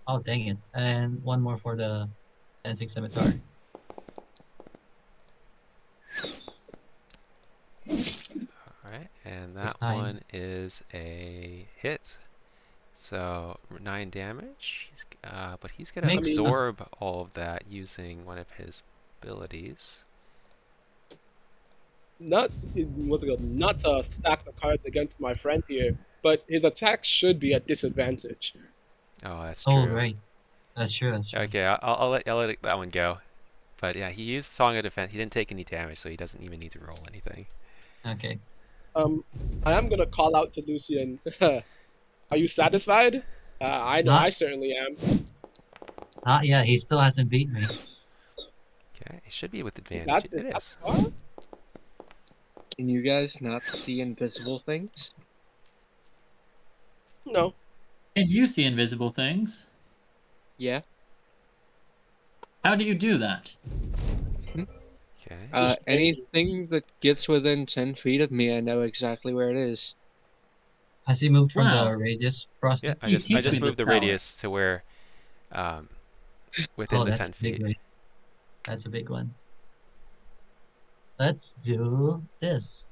Oh dang it! And one more for the dancing scimitar. Alright, and That's that 9. one is a hit. So 9 damage. But he's gonna Makes absorb all of that using one of his abilities. not what's it called? Not to stack the cards against my friend here, but his attack should be at disadvantage. Oh, that's Oh true. right, that's true. That's true. Okay, I'll let that one go. But yeah, he used Song of Defense. He didn't take any damage, so he doesn't even need to roll anything. Okay. I am gonna call out to Lucian. Are you satisfied? I know Not I certainly am. not yet. He still hasn't beat me. Okay, it should be with Is advantage. that It is. far? Can you guys not see invisible things? No. And you see invisible things. Yeah. How do you do that? Okay. Anything that gets within 10 feet of me, I know exactly where it is. Has he moved from Wow. the radius across? Yeah, You I teach me just this moved the power. radius to where, within Oh, the that's 10 a big feet. one. That's a big one. Let's do this.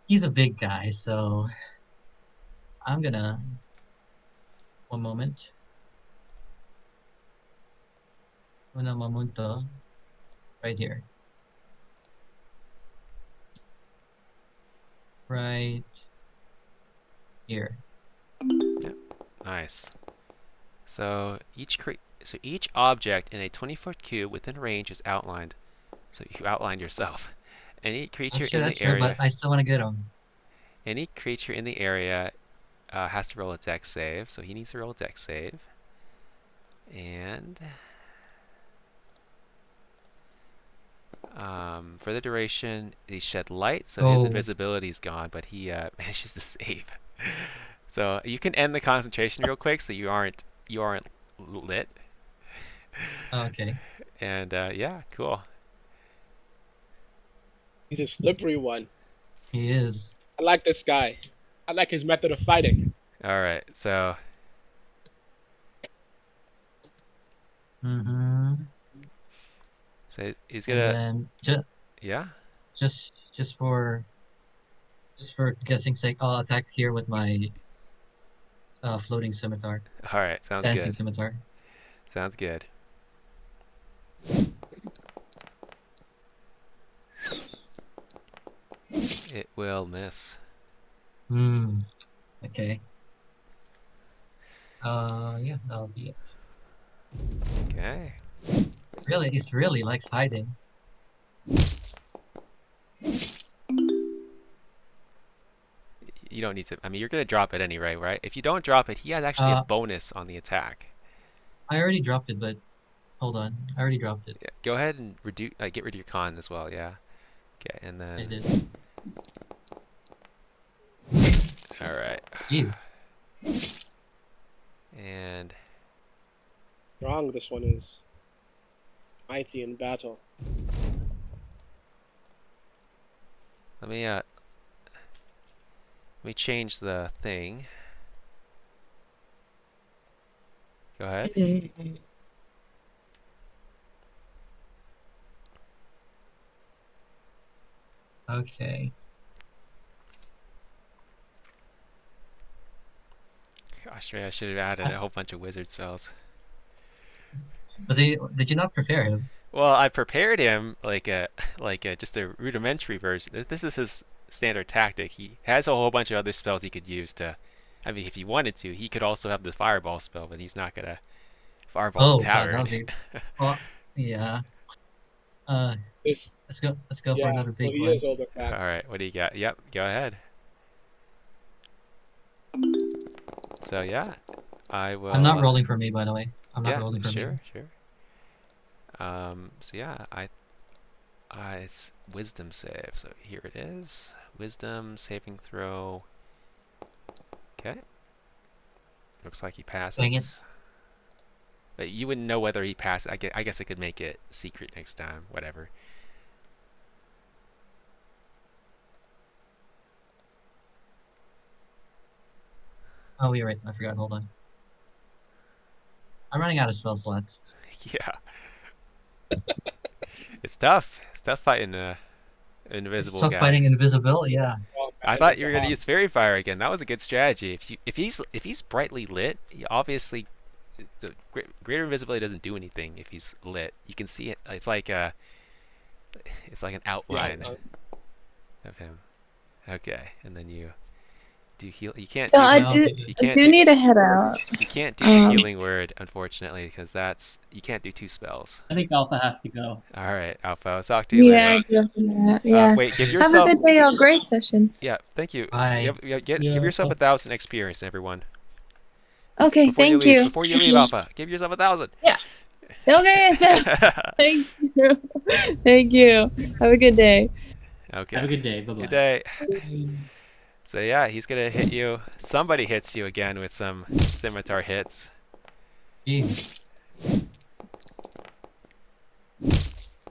He's a big guy, so I'm gonna. One moment. Una momento. Right here. Right here. Nice. So each object in a 20-foot cube within range is outlined. So you outlined yourself. Any creature in That's the true, but area, I still want to get him. any creature in the area has to roll a dex save. So he needs to roll a dex save. And for the duration, he shed light, so his invisibility is gone, but he manages to save. So you can end the concentration real quick, so you aren't lit. Okay. And yeah, cool. He's a slippery one. He is. I like this guy. I like his method of fighting. All right, so. Mm-hmm. So he's And gonna. then Yeah. just for guessing sake, I'll attack here with my floating scimitar. All right, sounds Dancing good. scimitar. Sounds good. It will miss. Hmm. Okay. Yeah, that'll be it. Okay. It really likes hiding. You don't need to. I mean, you're gonna drop it anyway, right? If you don't drop it, he has actually a bonus on the attack. I already dropped it, but hold on. I already dropped it. Yeah, go ahead and get rid of your con as well. Yeah. Okay, and then. I did. All right. Jeez. And. Strong this one is. Mighty in battle. Let me change the thing. Go ahead. Okay. Gosh, man, I should have added a whole bunch of wizard spells. Did you not prepare him? Well, I prepared him like just a rudimentary version. This is his standard tactic. He has a whole bunch of other spells he could use to. I mean, if he wanted to, he could also have the fireball spell, but he's not gonna fireball the tower. God, that'll be. Well, yeah. Let's go for another big one. All right, what do you got? Yep, go ahead. So yeah, I will. I'm not rolling for me, by the way. I'm not rolling for me. Sure. So yeah, it's wisdom save. So here it is. Wisdom saving throw. Okay. Looks like he passes. Dang it. But you wouldn't know whether he passed. I guess I could make it secret next time. Whatever. Oh, you're right. I forgot. Hold on. I'm running out of spell slots. Yeah. It's tough. It's tough fighting invisible guy. It's tough fighting invisible. Yeah. I thought you were gonna use fairy fire again. That was a good strategy. If he's brightly lit, obviously the greater invisibility doesn't do anything if he's lit. You can see it. It's like an outline of him. Okay, and then you do heal. You can't. So I do need to head out. You can't do the healing word, unfortunately, because you can't do 2 spells. I think Alpha has to go. All right, Alpha. I'll talk to you later. Yeah. Wait, give yourself. Have a good day, y'all. Great session. Yeah, thank you. Bye. Give yourself 1,000 experience, everyone. Okay, thank you. Before you leave, Alpha, give yourself 1,000. Yeah. Okay. Thank you. Thank you. Have a good day. Okay. Have a good day. Bye-bye. Good day. So yeah, he's gonna hit you. Somebody hits you again with some scimitar hits. Jeez.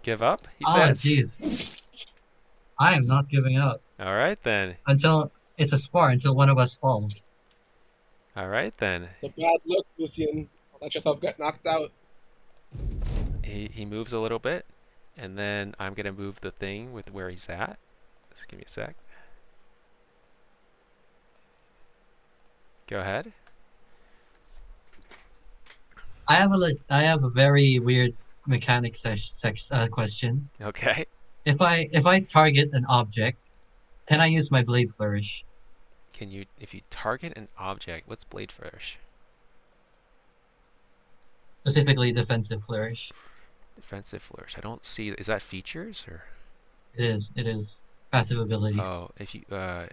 Give up? He says. Jeez. I am not giving up. All right then. Until it's a spar. Until one of us falls. All right then. It's a bad look, Lucian. Let yourself get knocked out. He moves a little bit, and then I'm gonna move the thing with where he's at. Just give me a sec. Go ahead. I have a very weird mechanic question. Okay. If I target an object, can I use my blade flourish? Can you, if you target an object, what's blade flourish? Specifically, defensive flourish. Defensive flourish. I don't see. Is that features or? It is. It is passive abilities. Oh, if you to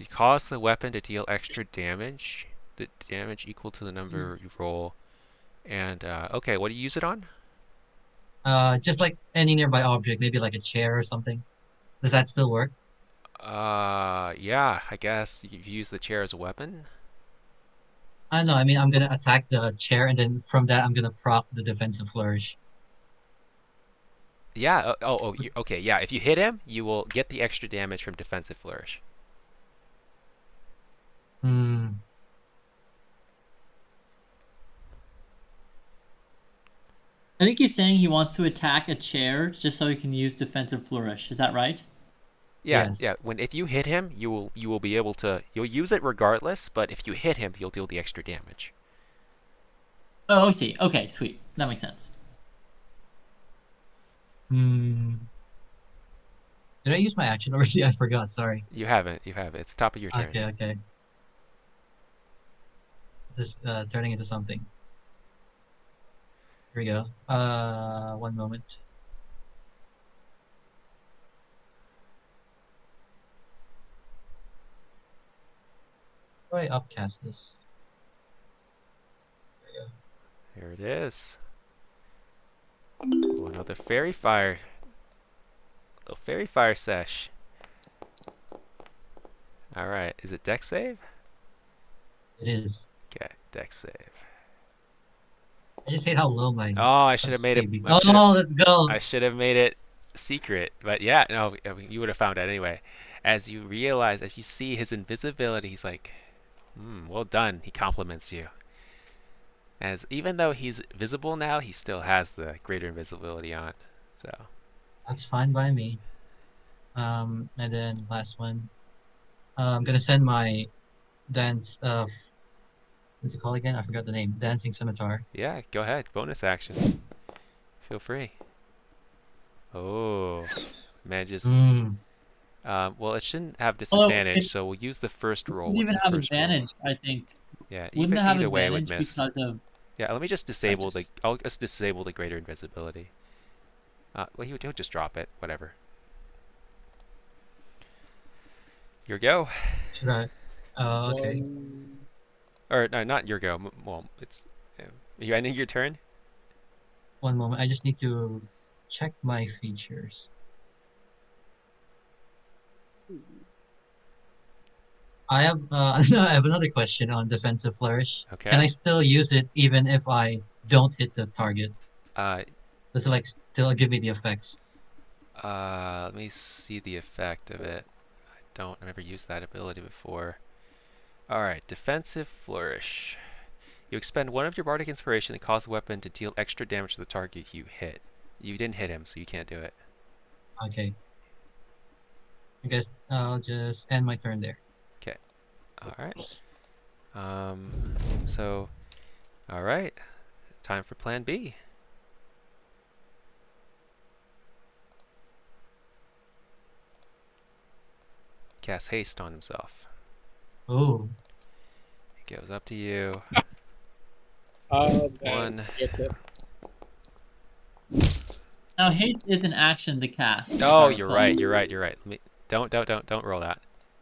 cause the weapon to deal extra damage, the damage equal to the number you roll, and okay, what do you use it on? Just like any nearby object, maybe like a chair or something. Does that still work? Yeah, I guess you use the chair as a weapon. I know. I mean, I'm gonna attack the chair, and then from that, I'm gonna proc the defensive flourish. Yeah. Okay. Yeah. If you hit him, you will get the extra damage from defensive flourish. Hmm. I think he's saying he wants to attack a chair just so he can use defensive flourish. Is that right? Yeah. Yes. Yeah. If you hit him, you will be able to. You'll use it regardless. But if you hit him, you'll deal the extra damage. Oh, I see. Okay, sweet. That makes sense. Hmm. Did I use my action already? I forgot. Sorry. You haven't. You have it. It's top of your turn. Okay. Okay. Just turning into something. Here we go. One moment. How do I upcast this? Here it is. Oh, another fairy fire. Little fairy fire sesh. All right. Is it dex save? It is. Okay, dex save. I just hate how low my. Oh, I should have made it. Oh, let's go. I should have made it secret. But yeah, no, I mean, you would have found out anyway. As you realize, as you see his invisibility, he's like, well done. He compliments you. As even though he's visible now, he still has the greater invisibility on. So That's fine by me. And then last one. I'm gonna send my dance. What's it called again? I forgot the name. Dancing scimitar. yeah, go ahead. Bonus action. Feel free. Oh, manages. Well, it shouldn't have disadvantage, so we'll use the first It roll. wouldn't What's even the have first roll? advantage, I think. Yeah, Wouldn't it have either way, it would advantage miss. because of? Yeah, let me just disable the. I'll just disable the greater invisibility. Well, he'll just drop it. Whatever. Your go. Should I? Oh, okay. Or no, not your go. Well, it's. Are you ending your turn? One moment. I just need to check my features. I have I have another question on defensive flourish. Okay. Can I still use it even if I don't hit the target? Does it like still give me the effects? Let me see the effect of it. I've never used that ability before. Alright, defensive flourish. You expend one of your bardic inspiration and cause the weapon to deal extra damage to the target you hit. You didn't hit him, so you can't do it. Okay. I guess I'll just end my turn there. Okay. Alright. So, alright. Time for plan B. Cast haste on himself. Oh. It goes up to you. Man. 1. Now haste is an action to cast. Oh, you're right. Let me don't roll that.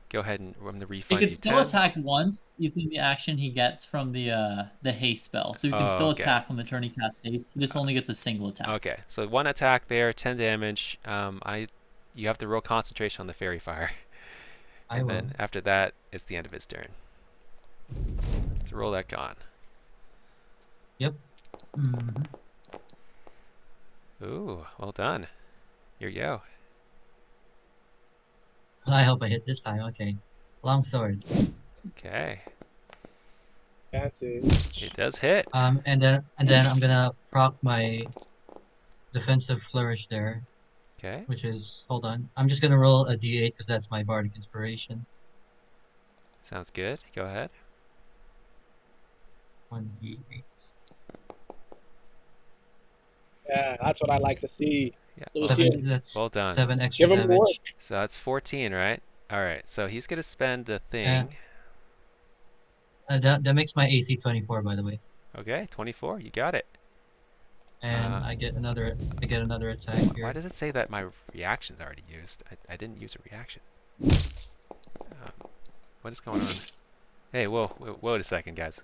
Go ahead and I'm gonna He refund can you still 10. attack once using the action he gets from the haste spell. So he can still okay. attack on the turn he casts haste. He just only gets a single attack. Okay, so 1 attack there, 10 damage. You have to roll concentration on the fairy fire. I will. Then after that, it's the end of his turn. So roll that con. Yep. Mm-hmm. Ooh, well done. Here you go. I hope I hit this time. Okay. Long sword. Okay. Advantage. It does hit. And then I'm gonna proc my defensive flourish there. Okay. Which is, hold on. I'm just gonna roll a d8 because that's my bardic inspiration. Sounds good. Go ahead. 1d8. Yeah, that's what I like to see. Yeah, Lucian, That's well done. 7 extra give him work. damage. So that's 14, right? All right, so he's going to spend a Yeah. thing. That makes my AC 24, by the way. Okay, 24, you got it. And I get another attack Why here. does it say that my reaction's already used? I didn't use a reaction. What is going on? Hey, whoa, wait a second, guys.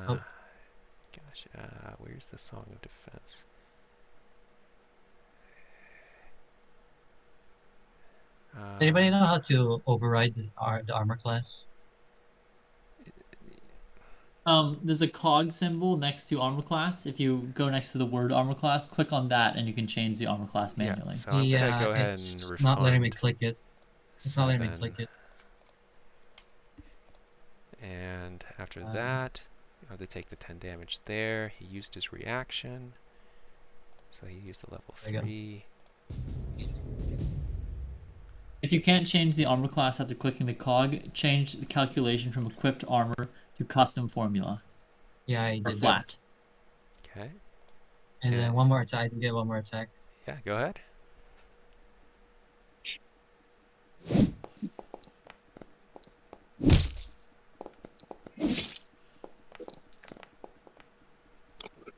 Oh. Gosh, where's the Song of Defense? Anybody know how to override the armor class? There's a cog symbol next to armor class. If you go next to the word armor class, click on that and you can change the armor class manually. Yeah, so I'm gonna go ahead It's and not letting me refund click it. It's not letting me 7. click it. And after that, they take the 10 damage there. He used his reaction. So he used the level 3. If you can't change the armor class after clicking the cog, change the calculation from equipped armor to custom formula. Yeah, I Or did flat. Okay. And then one more attack. I can get one more attack. Yeah, go ahead.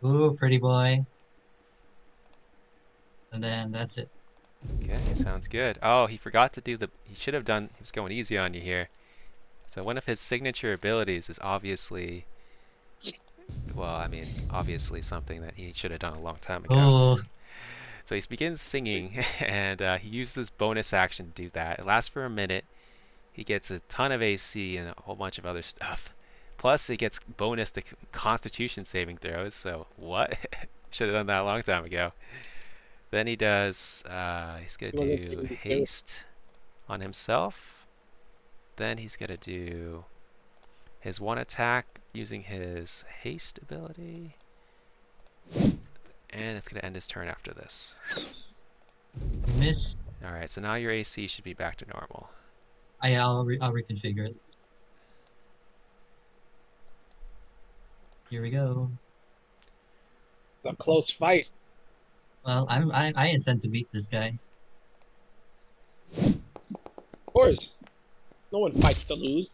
Ooh, pretty boy. And then that's it. Okay, sounds good. Oh, he forgot to do he should have done, he was going easy on you here. So one of his signature abilities is obviously, well, I mean, obviously something that he should have done a long time ago. Oh. So he begins singing, and he used this bonus action to do that. It lasts for a minute. He gets a ton of AC and a whole bunch of other stuff. Plus, he gets bonus to Constitution saving throws. So what? Should have done that a long time ago. Then he does. He's gonna do haste on himself. Then he's gonna do his one attack using his haste ability. And it's going to end his turn after this. Miss. Alright, so now your AC should be back to normal. I'll reconfigure it. Here we go. It's a close fight. Well, I intend to beat this guy. Of course. No one fights to lose.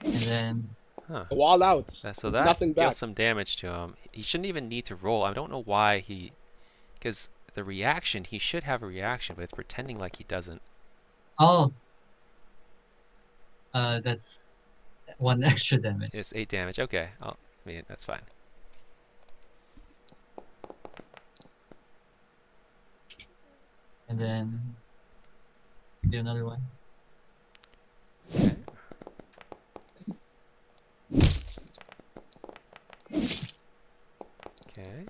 And then... Go all out. So that Nothing deals back. some damage to him. He shouldn't even need to roll. I don't know why he... Because the reaction, he should have a reaction, but it's pretending like he doesn't. Oh. That's 1 extra damage. It's 8 damage. Okay. I mean, that's fine. And then... do another one. Okay. Okay.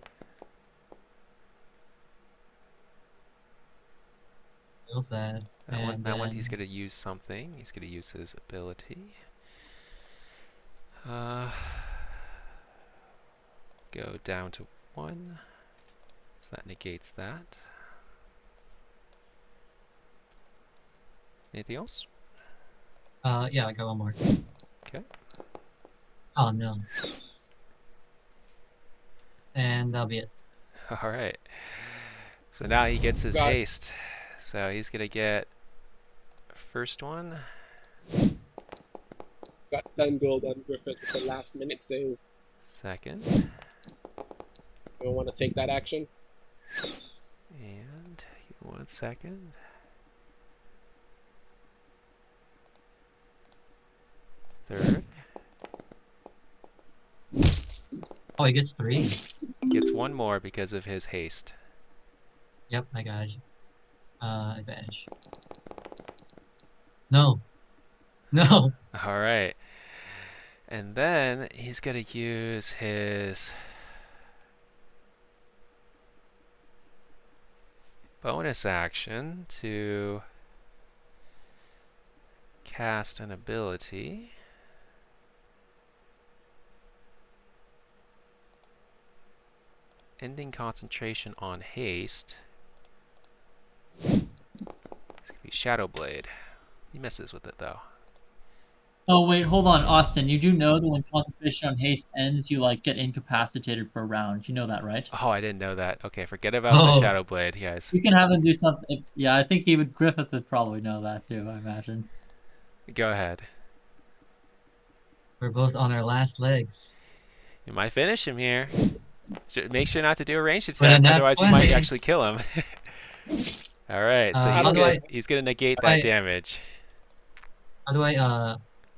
Feel sad. That one he's going to use something. He's going to use his ability. Go down to 1. So that negates that. Anything else? Yeah, I got one more. Okay. Oh no. And that'll be it. Alright. So now he gets his haste. So he's going to get first one. Got 10 gold on Griffith with the last minute save. Second. You don't want to take that action? And 1 second. Third. Oh, he gets 3. Gets 1 more because of his haste. Yep, I got you. Advantage. No. No. Alright. And then he's going to use his bonus action to cast an ability. Ending concentration on haste. It's going to be Shadow Blade. He misses with it though. Oh wait, hold on, Austin. You do know that when concentration on haste ends, you like get incapacitated for a round. You know that, right? Oh, I didn't know that. Okay, forget about the Oh, Shadow Blade, guys. You can have them do something. Yeah, I think even Griffith would probably know that too. I imagine. Go ahead. we're both on our last legs. You might finish him here. Make sure not to do a ranged With a attack, nat otherwise you might 20. actually kill him. All right, so How do I, he's gonna negate how do that I, damage. how do I,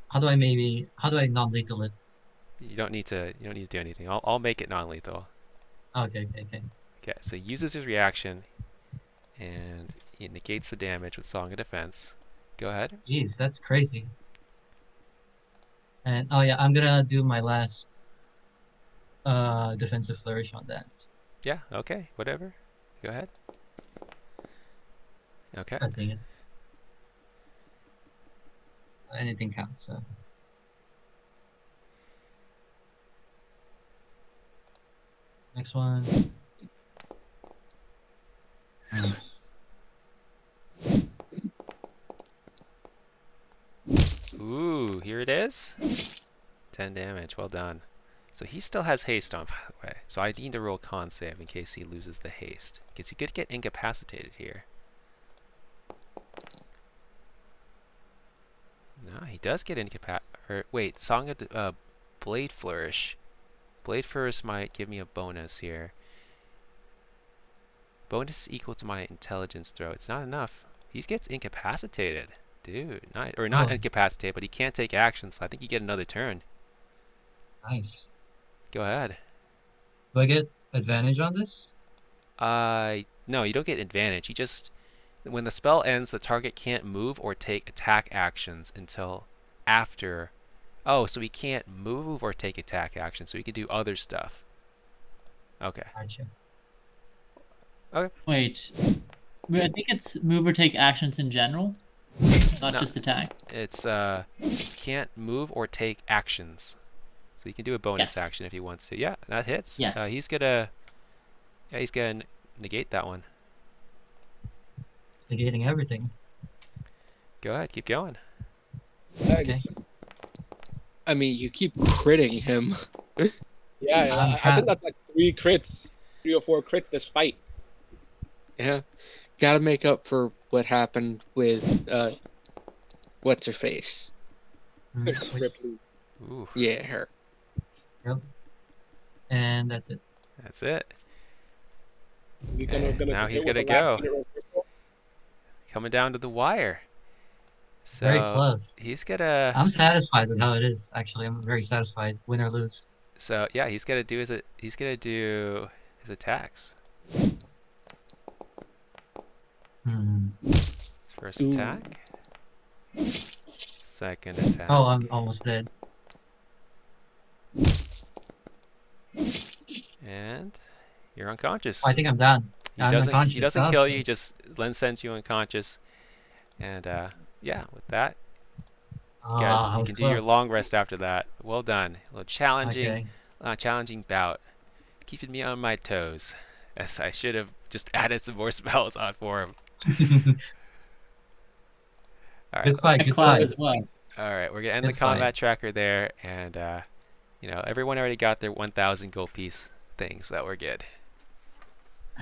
how do I non-lethal it? You don't need to do anything. I'll make it non-lethal. Okay, okay, okay. Okay, so he uses his reaction and he negates the damage with Song of Defense. Go ahead. Jeez, that's crazy. And oh yeah, I'm gonna do my last defensive flourish on that. Yeah, okay, whatever. Go ahead. Okay. God dang it. Anything counts. So. Next one. Ooh, here it is. 10 damage, well done. So he still has haste on, by the way. So I need to roll con save in case he loses the haste. Because he could get incapacitated here. No, he does get incapacitated. Wait, Song of the Blade Flourish. Blade Flourish might give me a bonus here. Bonus equal to my intelligence throw. It's not enough. He gets incapacitated. Dude, not incapacitated, but he can't take action, so I think you get another turn. Nice. Go ahead. Do I get advantage on this? No, you don't get advantage. You just, when the spell ends, the target can't move or take attack actions until after. Oh, so he can't move or take attack actions, so he can do other stuff. Okay. Gotcha. Okay. Wait, I think it's move or take actions in general, not just attack. It's can't move or take actions, so he can do a bonus action if he wants to. Yeah, that hits. Yes. He's gonna negate that one. Negating everything. Go ahead, keep going. Thanks. I mean, you keep critting him. Yeah, I think that's like 3 or 4 crits this fight. Yeah. Gotta make up for what happened with, what's her face? Ripley. Ooh. Yeah, her. Yep. And that's it. That's it. Now he's gonna go. Coming down to the wire. So very close. He's gonna. I'm satisfied with how it is. Actually, I'm very satisfied, win or lose. So yeah, he's gonna do his attacks. First attack. Second attack. Oh, I'm almost dead. And you're unconscious. Oh, I think I'm done. He doesn't kill you. He just then sends you unconscious. And yeah, with that, guys, you can do your long rest after that. Well done. A little challenging, challenging bout. Keeping me on my toes, as I should have just added some more spells on for him. All right. Good fight as well. All right, we're gonna end the combat tracker there, and everyone already got their 1,000 gold piece things, so we're good.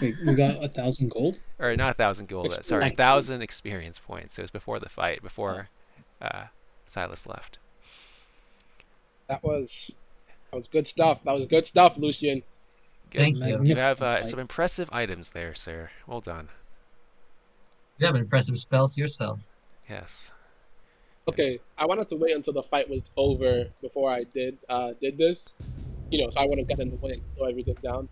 Wait, we got 1,000 gold? Or not 1,000 gold. Sorry, 1,000 experience points. It was before the fight, before Silas left. That was good stuff. That was good stuff, Lucian. Good. Thank you. You have some impressive items there, sir. Well done. You have impressive spells yourself. Yes. Okay, I wanted to wait until the fight was over before I did this. So I would have gotten the way, slow everything down.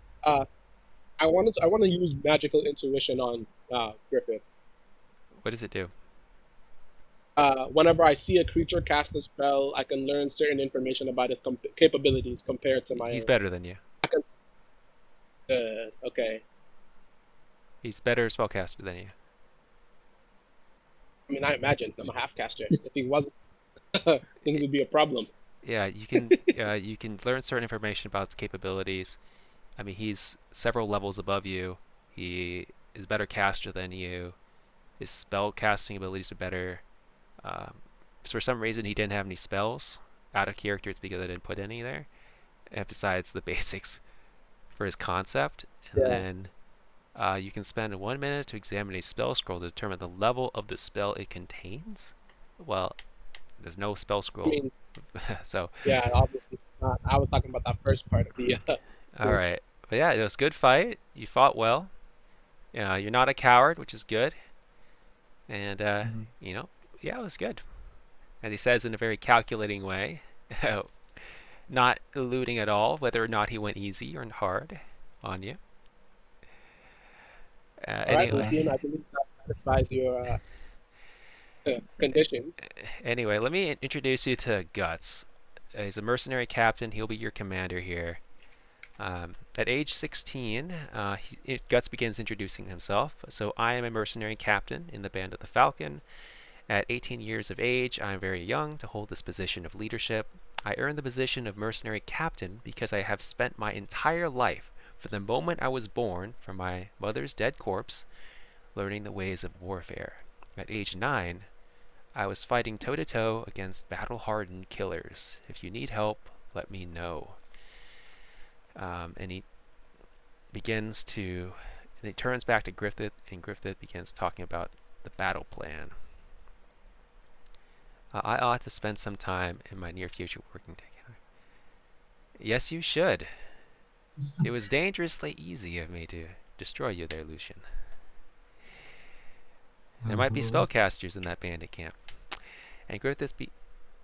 I want to use magical intuition on Griffith. What does it do? Whenever I see a creature cast a spell, I can learn certain information about its capabilities compared to my. He's better than you. Okay. He's better spellcaster than you. I mean, I imagine I'm a half caster. If he wasn't, things would be a problem. Yeah, you can learn certain information about its capabilities. I mean, he's several levels above you. He is better caster than you. His spell casting abilities are better. for some reason he didn't have any spells out of character, it's because I didn't put any there. And besides the basics for his concept, and then you can spend 1 minute to examine a spell scroll to determine the level of the spell it contains. Well, there's no spell scroll, I mean, so yeah, obviously not. I was talking about that first part of the. all right. But yeah, it was a good fight. You fought well. You're not a coward, which is good. And you know, yeah, it was good. And he says in a very calculating way, not alluding at all whether or not he went easy or hard on you. All right, Lucian, I believe that satisfies your conditions. Anyway, let me introduce you to Guts. He's a mercenary captain. He'll be your commander here. At age 16, Guts begins introducing himself. So I am a mercenary captain in the Band of the Falcon. At 18 years of age, I am very young to hold this position of leadership. I earned the position of mercenary captain because I have spent my entire life, from the moment I was born from my mother's dead corpse, learning the ways of warfare. At age 9, I was fighting toe-to-toe against battle-hardened killers. If you need help, let me know. And he begins to, and he turns back to Griffith, and Griffith begins talking about the battle plan. I ought to spend some time in my near future working together. Yes, you should. It was dangerously easy of me to destroy you there, Lucian. There might be spellcasters in that bandit camp. And Griffith,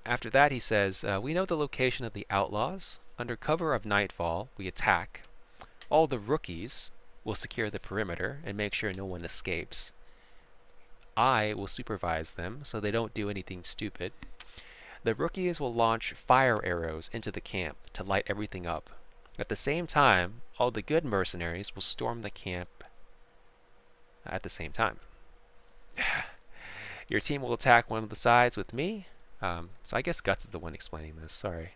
after that, he says, we know the location of the outlaws. Under cover of nightfall, we attack. All the rookies will secure the perimeter and make sure no one escapes. I will supervise them so they don't do anything stupid. The rookies will launch fire arrows into the camp to light everything up. At the same time, all the good mercenaries will storm the camp at the same time. Your team will attack one of the sides with me. So I guess Guts is the one explaining this. Sorry.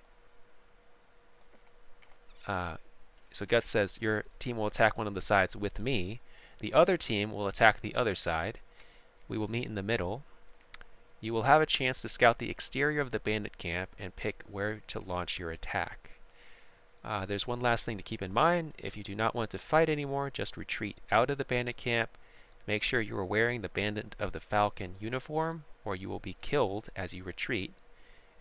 So Guts says your team will attack one of the sides with me. The other team will attack the other side. We will meet in the middle. You will have a chance to scout the exterior of the bandit camp and pick where to launch your attack. There's one last thing to keep in mind. If you do not want to fight anymore, just retreat out of the bandit camp. Make sure you are wearing the Bandit of the Falcon uniform, or you will be killed as you retreat.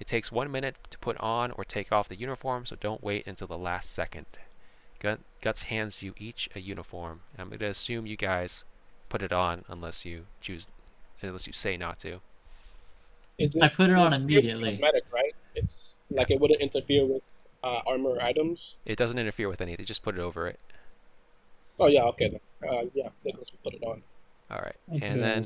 It takes 1 minute to put on or take off the uniform, so don't wait until the last second. Guts hands you each a uniform. I'm going to assume you guys put it on unless you say not to. I put it on immediately. Cosmetic, right? It's like it wouldn't interfere with armor items. It doesn't interfere with anything. Just put it over it. Oh yeah, okay then. Yeah, Nicholas will put it on. All right, and then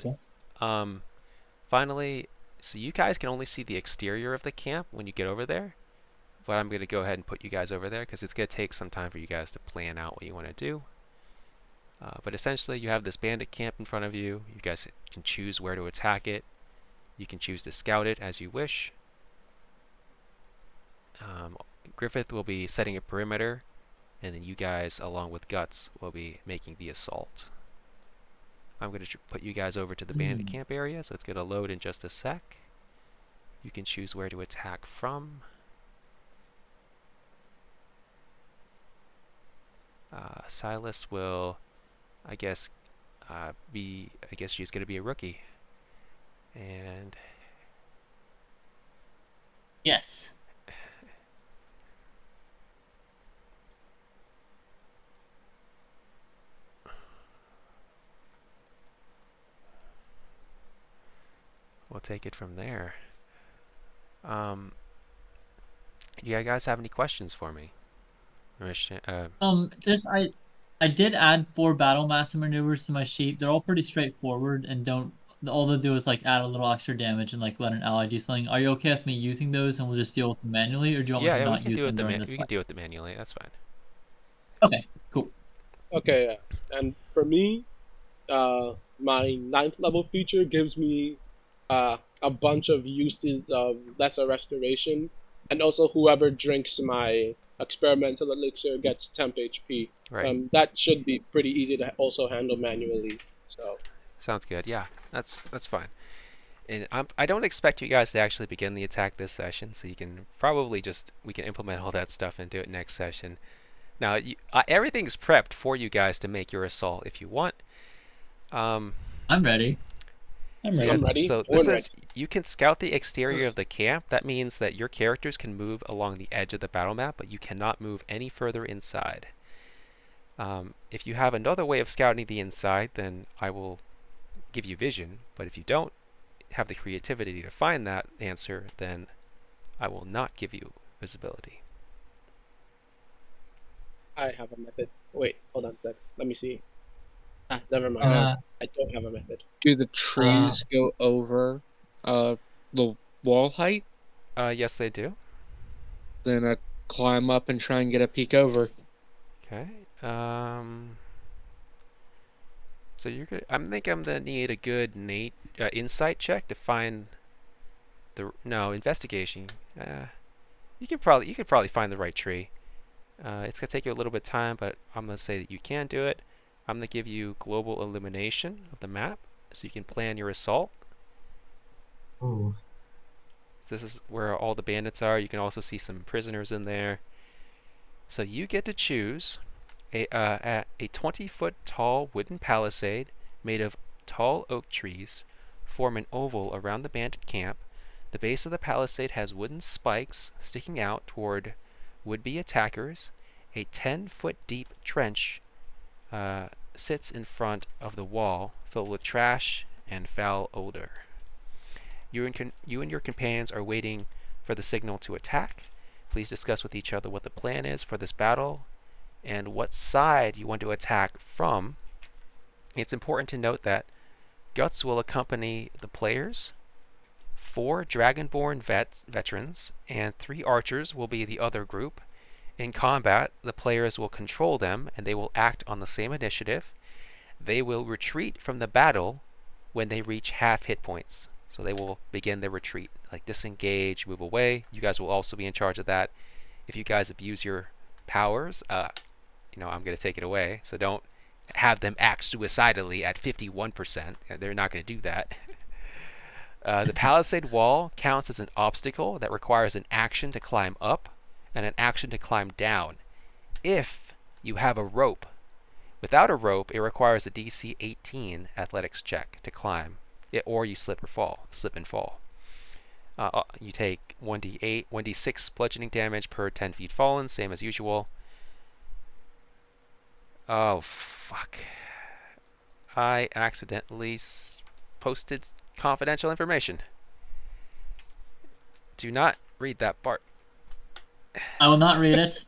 finally, so you guys can only see the exterior of the camp when you get over there. But I'm going to go ahead and put you guys over there because it's going to take some time for you guys to plan out what you want to do. But essentially, you have this bandit camp in front of you. You guys can choose where to attack it. You can choose to scout it as you wish. Griffith will be setting a perimeter, and then you guys, along with Guts, will be making the assault. I'm going to put you guys over to the bandit camp area, so it's going to load in just a sec. You can choose where to attack from. Silas will, I guess she's going to be a rookie. And yes. We'll take it from there. Do you guys have any questions for me? I did add 4 battle master maneuvers to my sheet. They're all pretty straightforward and all they'll do is like add a little extra damage and like let an ally do something. Are you okay with me using those and we'll just deal with them manually, or do you want me to not use them during this? We can deal with them manually. That's fine. Okay, cool. Okay, yeah. And for me, my 9th level feature gives me a bunch of uses of lesser restoration, and also whoever drinks my experimental elixir gets temp HP. Right. That should be pretty easy to also handle manually. So sounds good. Yeah, that's fine. And I don't expect you guys to actually begin the attack this session, so you can probably we can implement all that stuff and do it next session. Now, everything's prepped for you guys to make your assault if you want. I'm ready. I'm ready. I'm ready. So Born this ready. is, you can scout the exterior of the camp. That means that your characters can move along the edge of the battle map, but you cannot move any further inside. If you have another way of scouting the inside, then I will give you vision. But if you don't have the creativity to find that answer, then I will not give you visibility. I have a method. Wait, hold on a sec. Let me see. Never mind. I don't have a method. Do the trees go over the wall height? Yes, they do. Then I climb up and try and get a peek over. Okay. So I think I'm gonna need a good insight check to find investigation. You could probably find the right tree. It's gonna take you a little bit of time, but I'm gonna say that you can do it. I'm gonna give you global illumination of the map, so you can plan your assault. Ooh. So this is where all the bandits are. You can also see some prisoners in there. So you get to choose a 20-foot tall wooden palisade made of tall oak trees form an oval around the bandit camp. The base of the palisade has wooden spikes sticking out toward would-be attackers. A 10-foot deep trench sits in front of the wall, filled with trash and foul odor. You and your companions are waiting for the signal to attack. Please discuss with each other what the plan is for this battle and what side you want to attack from. It's important to note that Guts will accompany the players. 4 Dragonborn veterans and 3 archers will be the other group. In combat, the players will control them and they will act on the same initiative. They will retreat from the battle when they reach half hit points. So they will begin their retreat, like disengage, move away. You guys will also be in charge of that. If you guys abuse your powers, I'm going to take it away. So don't have them act suicidally at 51%. They're not going to do that. The palisade wall counts as an obstacle that requires an action to climb up and an action to climb down. If you have a rope, without a rope, it requires a DC 18 athletics check to climb. Or you slip and fall. You take 1d8, 1d6 bludgeoning damage per 10 feet fallen, same as usual. Oh, fuck. I accidentally posted confidential information. Do not read that part. I will not read it.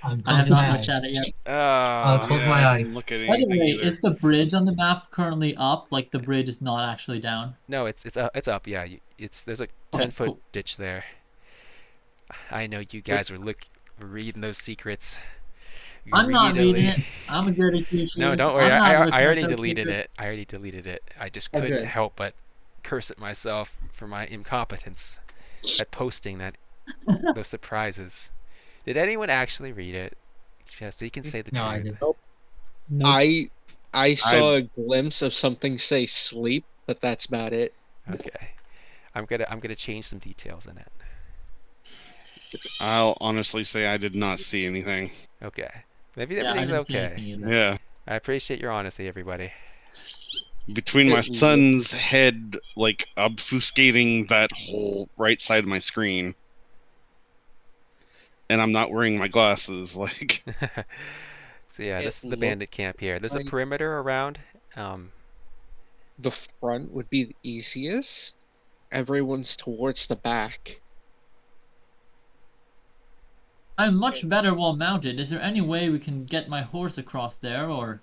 I have not looked at it yet. I'll close my I eyes. didn't look at By the anything way, either. is the bridge on the map currently up? Like the bridge is not actually down? No, it's up. Yeah, there's a 10-foot cool. ditch there. I know you guys were reading those secrets. I'm not reading it. I'm a goody two shoes. No, don't worry. I'm not I looking at already those deleted secrets. it. I already deleted it. I just couldn't Okay. help but curse at myself for my incompetence at posting those surprises. Did anyone actually read it? Yeah, so you can say the No, I truth. didn't. Nope. I saw a glimpse of something say sleep, but that's about it. Okay. I'm gonna change some details in it. I'll honestly say I did not see anything. Okay. Maybe Yeah, I everything's didn't see okay. anything either. Yeah. I appreciate your honesty, everybody. Between my It son's head, like, obfuscating that whole right side of my screen, and I'm not wearing my glasses, like... So yeah, this It is the bandit looks camp here. There's a like- perimeter around. The front would be the easiest. Everyone's towards the back. I'm much better well mounted. Is there any way we can get my horse across there or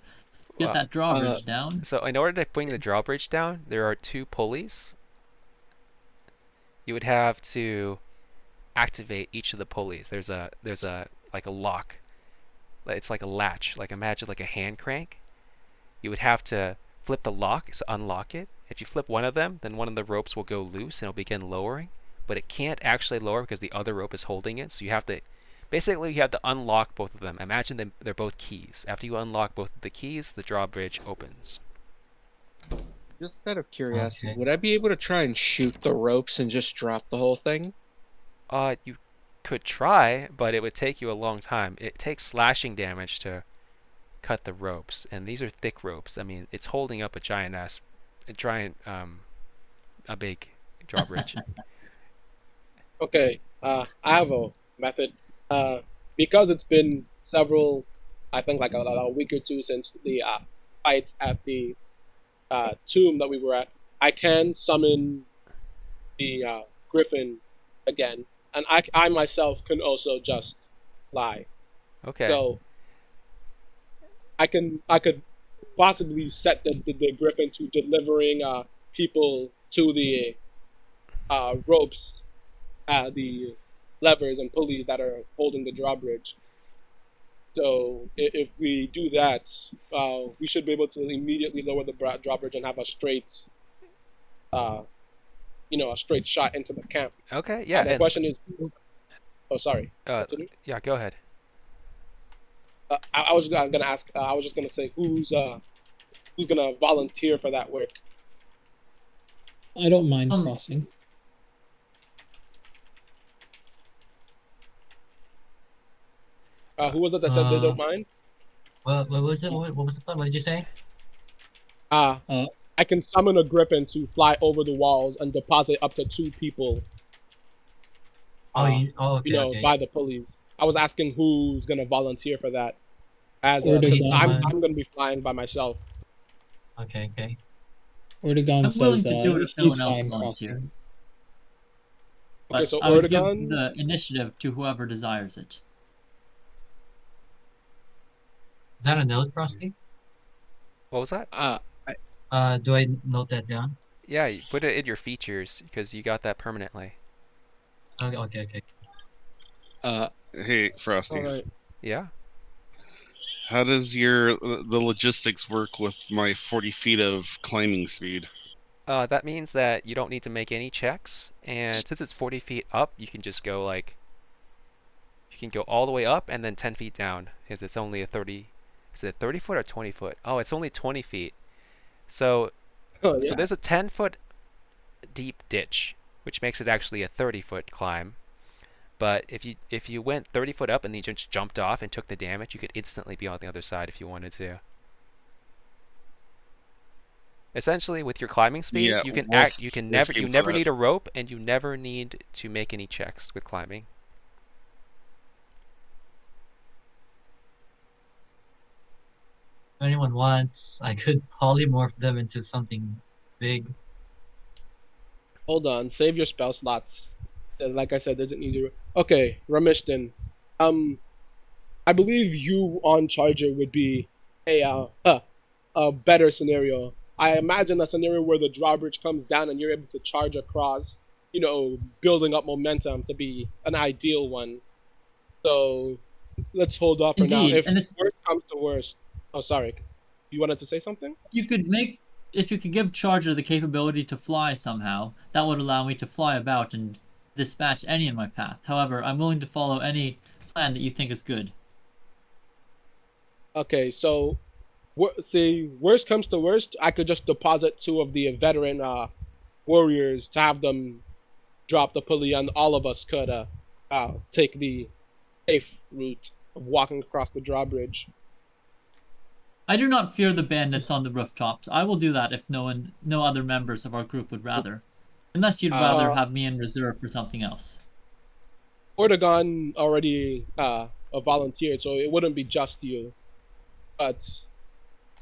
get Well, that drawbridge down? So in order to bring the drawbridge down, there are 2 pulleys. You would have to activate each of the pulleys. There's a like a lock. It's like a latch. Like imagine like a hand crank. You would have to flip the lock to unlock it. If you flip one of them, then one of the ropes will go loose and it'll begin lowering. But it can't actually lower because the other rope is holding it. So you have to unlock both of them. Imagine they're both keys. After you unlock both of the keys, the drawbridge opens. Just out of curiosity, Okay. would I be able to try and shoot the ropes and just drop the whole thing? You could try, but it would take you a long time. It takes slashing damage to cut the ropes, and these are thick ropes. I mean, it's holding up a big drawbridge. Okay, I have a method. Because it's been several, I think like a week or two since the fights at the tomb that we were at, I can summon the griffin again, and I myself can also just fly. Okay. So I could possibly set the griffin to delivering people to the ropes, the levers and pulleys that are holding the drawbridge. So if we do that, we should be able to immediately lower the drawbridge and have a straight, uh, a straight shot into the camp. Okay. Yeah. The question is, oh sorry. Continue. Yeah. Go ahead. I was gonna ask. I was just gonna say who's gonna volunteer for that work. I don't mind crossing. Who was it that said they don't mind? What was it? What was the plan? What did you say? I can summon a griffin to fly over the walls and deposit up to 2 people. Okay, by the pulleys. I was asking who's gonna volunteer for that. I'm gonna be flying by myself. Okay. Ortegon I'm willing says to do it if no he's one else fine volunteers. crossing. But Okay, so I would give Ortegon. the initiative to whoever desires it. Is that a note, Frosty? What was that? Do I note that down? Yeah, you put it in your features because you got that permanently. Okay. Hey, Frosty. All right. Yeah. How does the logistics work with my 40 feet of climbing speed? That means that you don't need to make any checks, and since it's 40 feet up, you can just go you can go all the way up and then 10 feet down because it's only a 30. Is it 30 foot or 20 foot? Oh, it's only 20 feet. So there's a 10-foot deep ditch, which makes it actually a 30-foot climb. But if you went 30 foot up and then you just jumped off and took the damage, you could instantly be on the other side if you wanted to. Essentially, with your climbing speed, you never need a rope, and you never need to make any checks with climbing. If anyone wants, I could polymorph them into something big. Hold on, save your spell slots. Like I said, doesn't need to. Okay, Ramishton. I believe you on Charger would be a better scenario. I imagine a scenario where the drawbridge comes down and you're able to charge across, building up momentum to be an ideal one. So let's hold off for now. If worst comes to worst. Oh, sorry. You wanted to say something? If you could give Charger the capability to fly somehow, that would allow me to fly about and dispatch any in my path. However, I'm willing to follow any plan that you think is good. Okay, so see, worst comes to worst, I could just deposit 2 of the veteran warriors to have them drop the pulley, and all of us could take the safe route of walking across the drawbridge. I do not fear the bandits on the rooftops. I will do that if no other members of our group would rather. Unless you'd rather have me in reserve for something else. Ortegon already volunteered, so it wouldn't be just you. But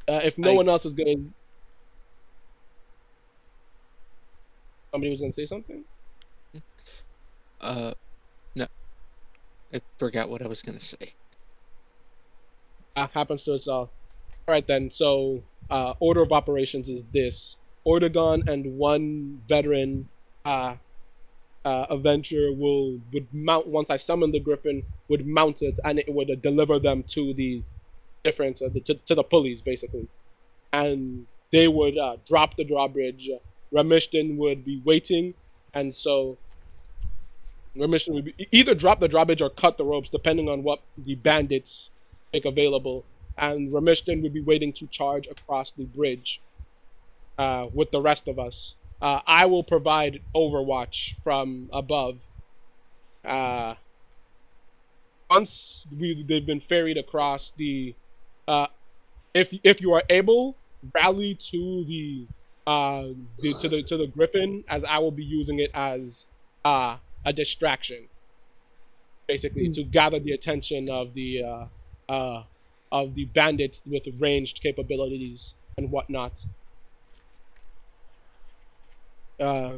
if no one else is gonna... Somebody was gonna say something? No. I forgot what I was gonna say. Happens to us all. Alright then, so order of operations is this. Ortegon and 1 veteran adventurer would mount, once I summon the griffin, would mount it, and it would deliver them to the to the pulleys, basically. And they would drop the drawbridge. Ramishton would be waiting, and so Ramishton would either drop the drawbridge or cut the ropes, depending on what the bandits make available. And Ramishton would be waiting to charge across the bridge. with the rest of us. I will provide overwatch from above. Uh, Once they've been ferried across uh, if you are able, rally to the griffin, as I will be using it as a distraction, basically to gather the attention of the bandits with ranged capabilities and whatnot. Uh,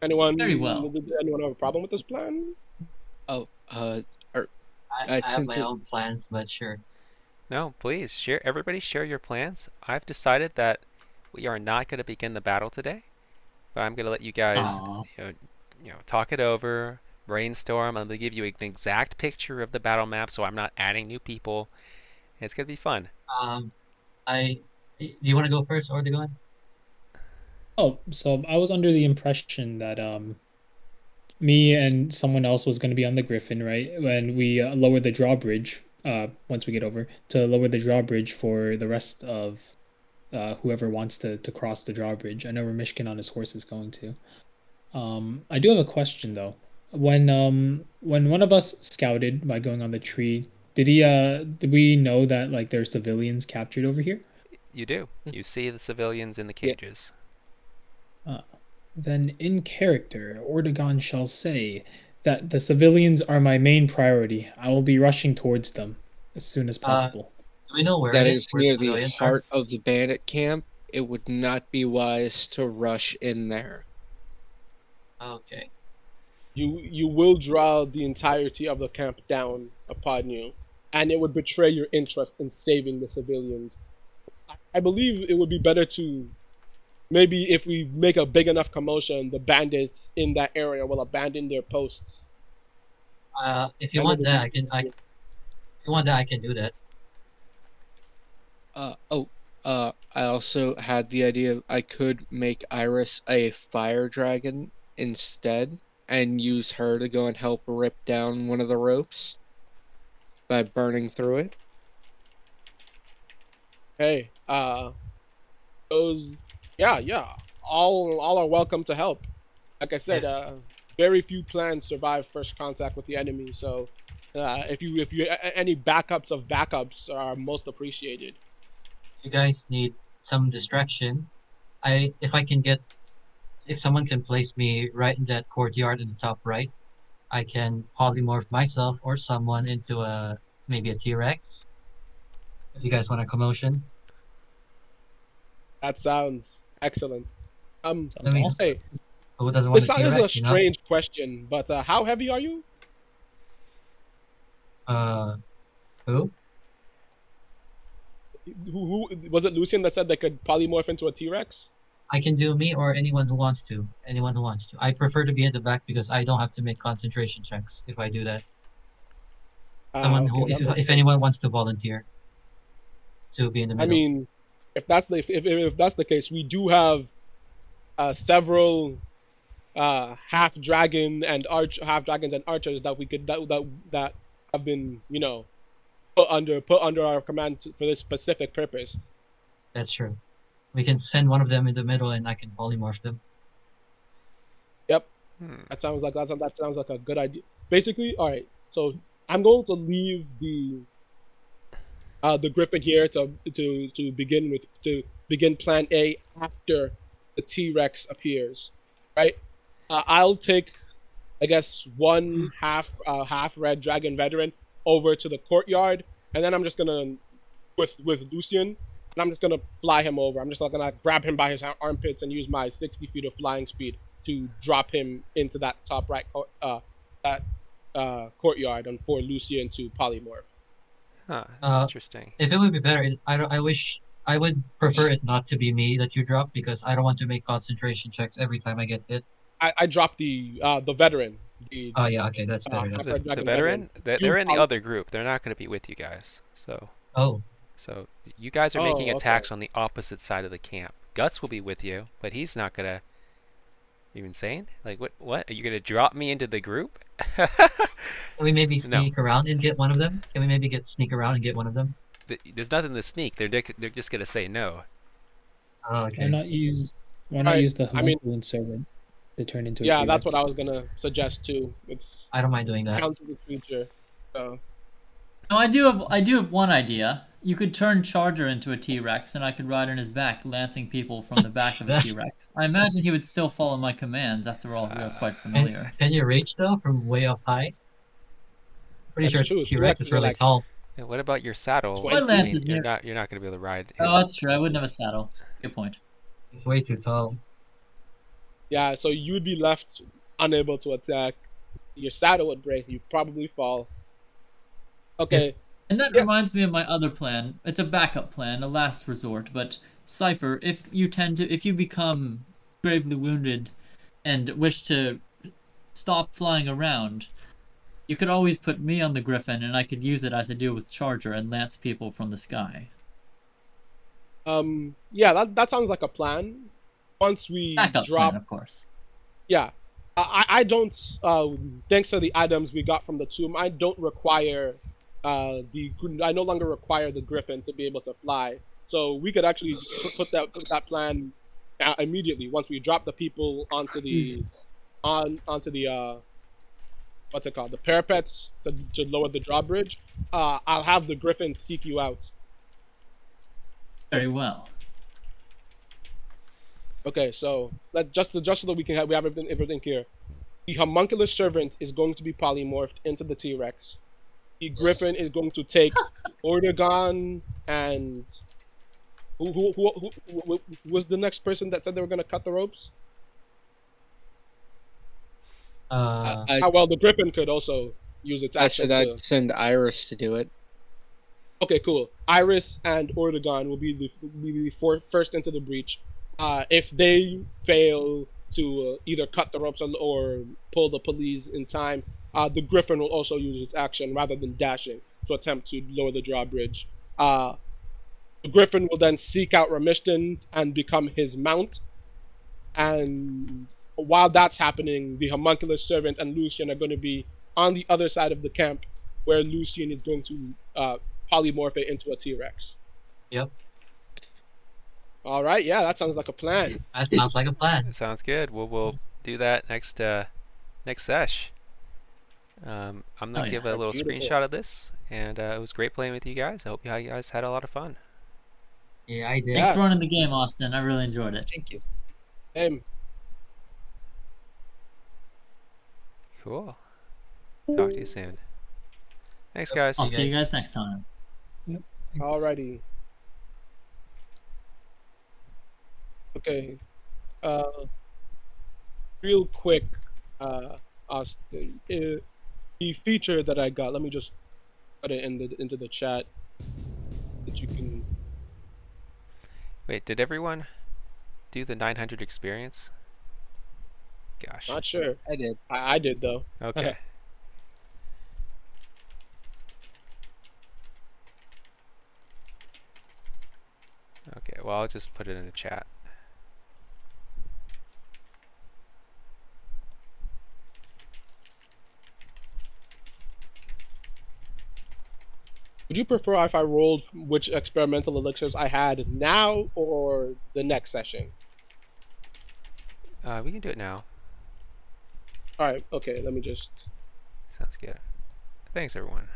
anyone Very well. anyone have a problem with this plan? Oh, or, I have since my it, own plans, but sure. No, please share. Everybody, share your plans. I've decided that we are not going to begin the battle today, but I'm going to let you guys, Aw. talk it over, brainstorm. I'm going to give you an exact picture of the battle map, so I'm not adding new people. It's going to be fun. Um, do you want to go first, or the going? Oh, so I was under the impression that me and someone else was going to be on the Griffin, right? When we lower the drawbridge, once we get over, to lower the drawbridge for the rest of whoever wants to cross the drawbridge. I know where Mishkin on his horse is going to. I do have a question though. When one of us scouted by going on the tree, did we know that like there are civilians captured over here? You do. You see the civilians in the yes. cages. Then in character, Ortegon shall say that the civilians are my main priority. I will be rushing towards them as soon as possible. Do we know where That it is? is Where near the the civilians are? heart of the bandit camp. It would not be wise to rush in there. Okay. You will draw the entirety of the camp down upon you, and it would betray your interest in saving the civilians. I believe it would be better to maybe if we make a big enough commotion, the bandits in that area will abandon their posts. If you And want it'll that, be if you want that, I can do that. I also had the idea I could make Iris a fire dragon instead and use her to go and help rip down one of the ropes by burning through it. hey, those, yeah, all are welcome to help. Like I said, very few plans survive first contact with the enemy, so if you any backups of backups are most appreciated. If you guys need some distraction, if someone can place me right in that courtyard in the top right, I can polymorph myself or someone into maybe a T-Rex. If you guys want a commotion. That sounds excellent. I mean, Awesome. Hey, who doesn't want a this is a T-Rex, you know? strange question, but how heavy are you? Uh, who? Who was it? Lucian that said they could polymorph into a T-Rex? I can do me or anyone who wants to. Anyone who wants to. I prefer to be at the back because I don't have to make concentration checks if I do that. Someone Okay, who, that makes if sense. anyone wants to volunteer to be in the I middle. mean, if that's the case, we do have several half dragons and archers that we could that have been put under our command for this specific purpose. That's true. We can send one of them in the middle and I can polymorph them. Yep, Hmm. that sounds like a good idea. Basically, all right. So I'm going to leave the griffin here to begin plan A after the T-Rex appears, right? I'll take, I guess, one half red dragon veteran over to the courtyard, and then I'm just gonna with Lucian, and I'm just gonna fly him over. I'm just gonna grab him by his armpits and use my 60 feet of flying speed to drop him into that top right that courtyard, and for Lucian to polymorph. Huh, that's interesting. If it would be better, I would prefer it not to be me that you drop because I don't want to make concentration checks every time I get hit. I dropped the veteran. Oh yeah, okay, that's better. That's The, better. the Dragon veteran, You they're in the poly- other group. They're not going to be with you guys. So Oh, you guys are making okay. attacks on the opposite side of the camp. Guts will be with you, but he's not going to. You insane? Like what? Are you going to drop me into the group? can we maybe No. sneak around and get one of them? Can we maybe sneak around and get one of them? There's nothing to sneak. They're just going to say no. Oh, Why okay. not use Alright, the I mean, homunculus servant to turn into a yeah, that's what T-Rex? I was gonna suggest too. It's I don't mind doing that. counts as a creature. So Now I do have one idea. You could turn Charger into a T-Rex, and I could ride on his back, lancing people from the back of a That- T-Rex. I imagine he would still follow my commands. After all, we are quite familiar. Can you reach though from way up high? Pretty that's sure true. T-Rex is T-Rexes are really like tall. Yeah, what about your saddle? My 20. I lance mean, is near. you're not gonna be able to ride Oh, him. that's true. I wouldn't have a saddle. Good point. It's way too tall. Yeah, so you would be left unable to attack. Your saddle would break. You'd probably fall. Okay. If And that Yeah. reminds me of my other plan. It's a backup plan, a last resort. But Cipher, if you become gravely wounded and wish to stop flying around, you could always put me on the Griffin, and I could use it as I do with Charger and lance people from the sky. Yeah, that sounds like a plan. Once we Backup drop, plan, of course. yeah, I don't. Thanks to the items we got from the tomb, I don't require I no longer require the griffin to be able to fly. So we could actually put that plan immediately once we drop the people onto the onto the what's it called, the parapets to lower the drawbridge. I'll have the griffin seek you out. Very well. Okay, so just so that we have everything here. The homunculus servant is going to be polymorphed into the T-Rex. The griffin is going to take Ortegon and who was the next person that said they were going to cut the ropes? Well, the griffin could also use its action Actually, I'd send Iris to do it. Okay, cool. Iris and Ortegon will be the first into the breach. If they fail to either cut the ropes or pull the police in time, the Griffin will also use its action rather than dashing to attempt to lower the drawbridge. The Griffin will then seek out Remishton and become his mount. And while that's happening, the homunculus servant and Lucian are going to be on the other side of the camp, where Lucian is going to polymorph it into a T-Rex. Yep. All right, yeah, that sounds like a plan. That sounds like a plan. Sounds good. We'll do that next sesh. I'm gonna give a little screenshot of this, and it was great playing with you guys. I hope you guys had a lot of fun. Yeah, I did. Thanks for running the game, Austin. I really enjoyed it. Thank you. Same. Cool. Talk to you soon. Thanks, guys. I'll see you guys next time. Alrighty. Okay. Real quick, Austin. The feature that I got. Let me just put it into the chat that you can. Wait, did everyone do the 900 experience? Gosh. Not sure. I did. I did though. Okay. Okay, well, I'll just put it in the chat. Would you prefer if I rolled which experimental elixirs I had now or the next session? We can do it now. Alright, okay, let me just. Sounds good. Thanks, everyone.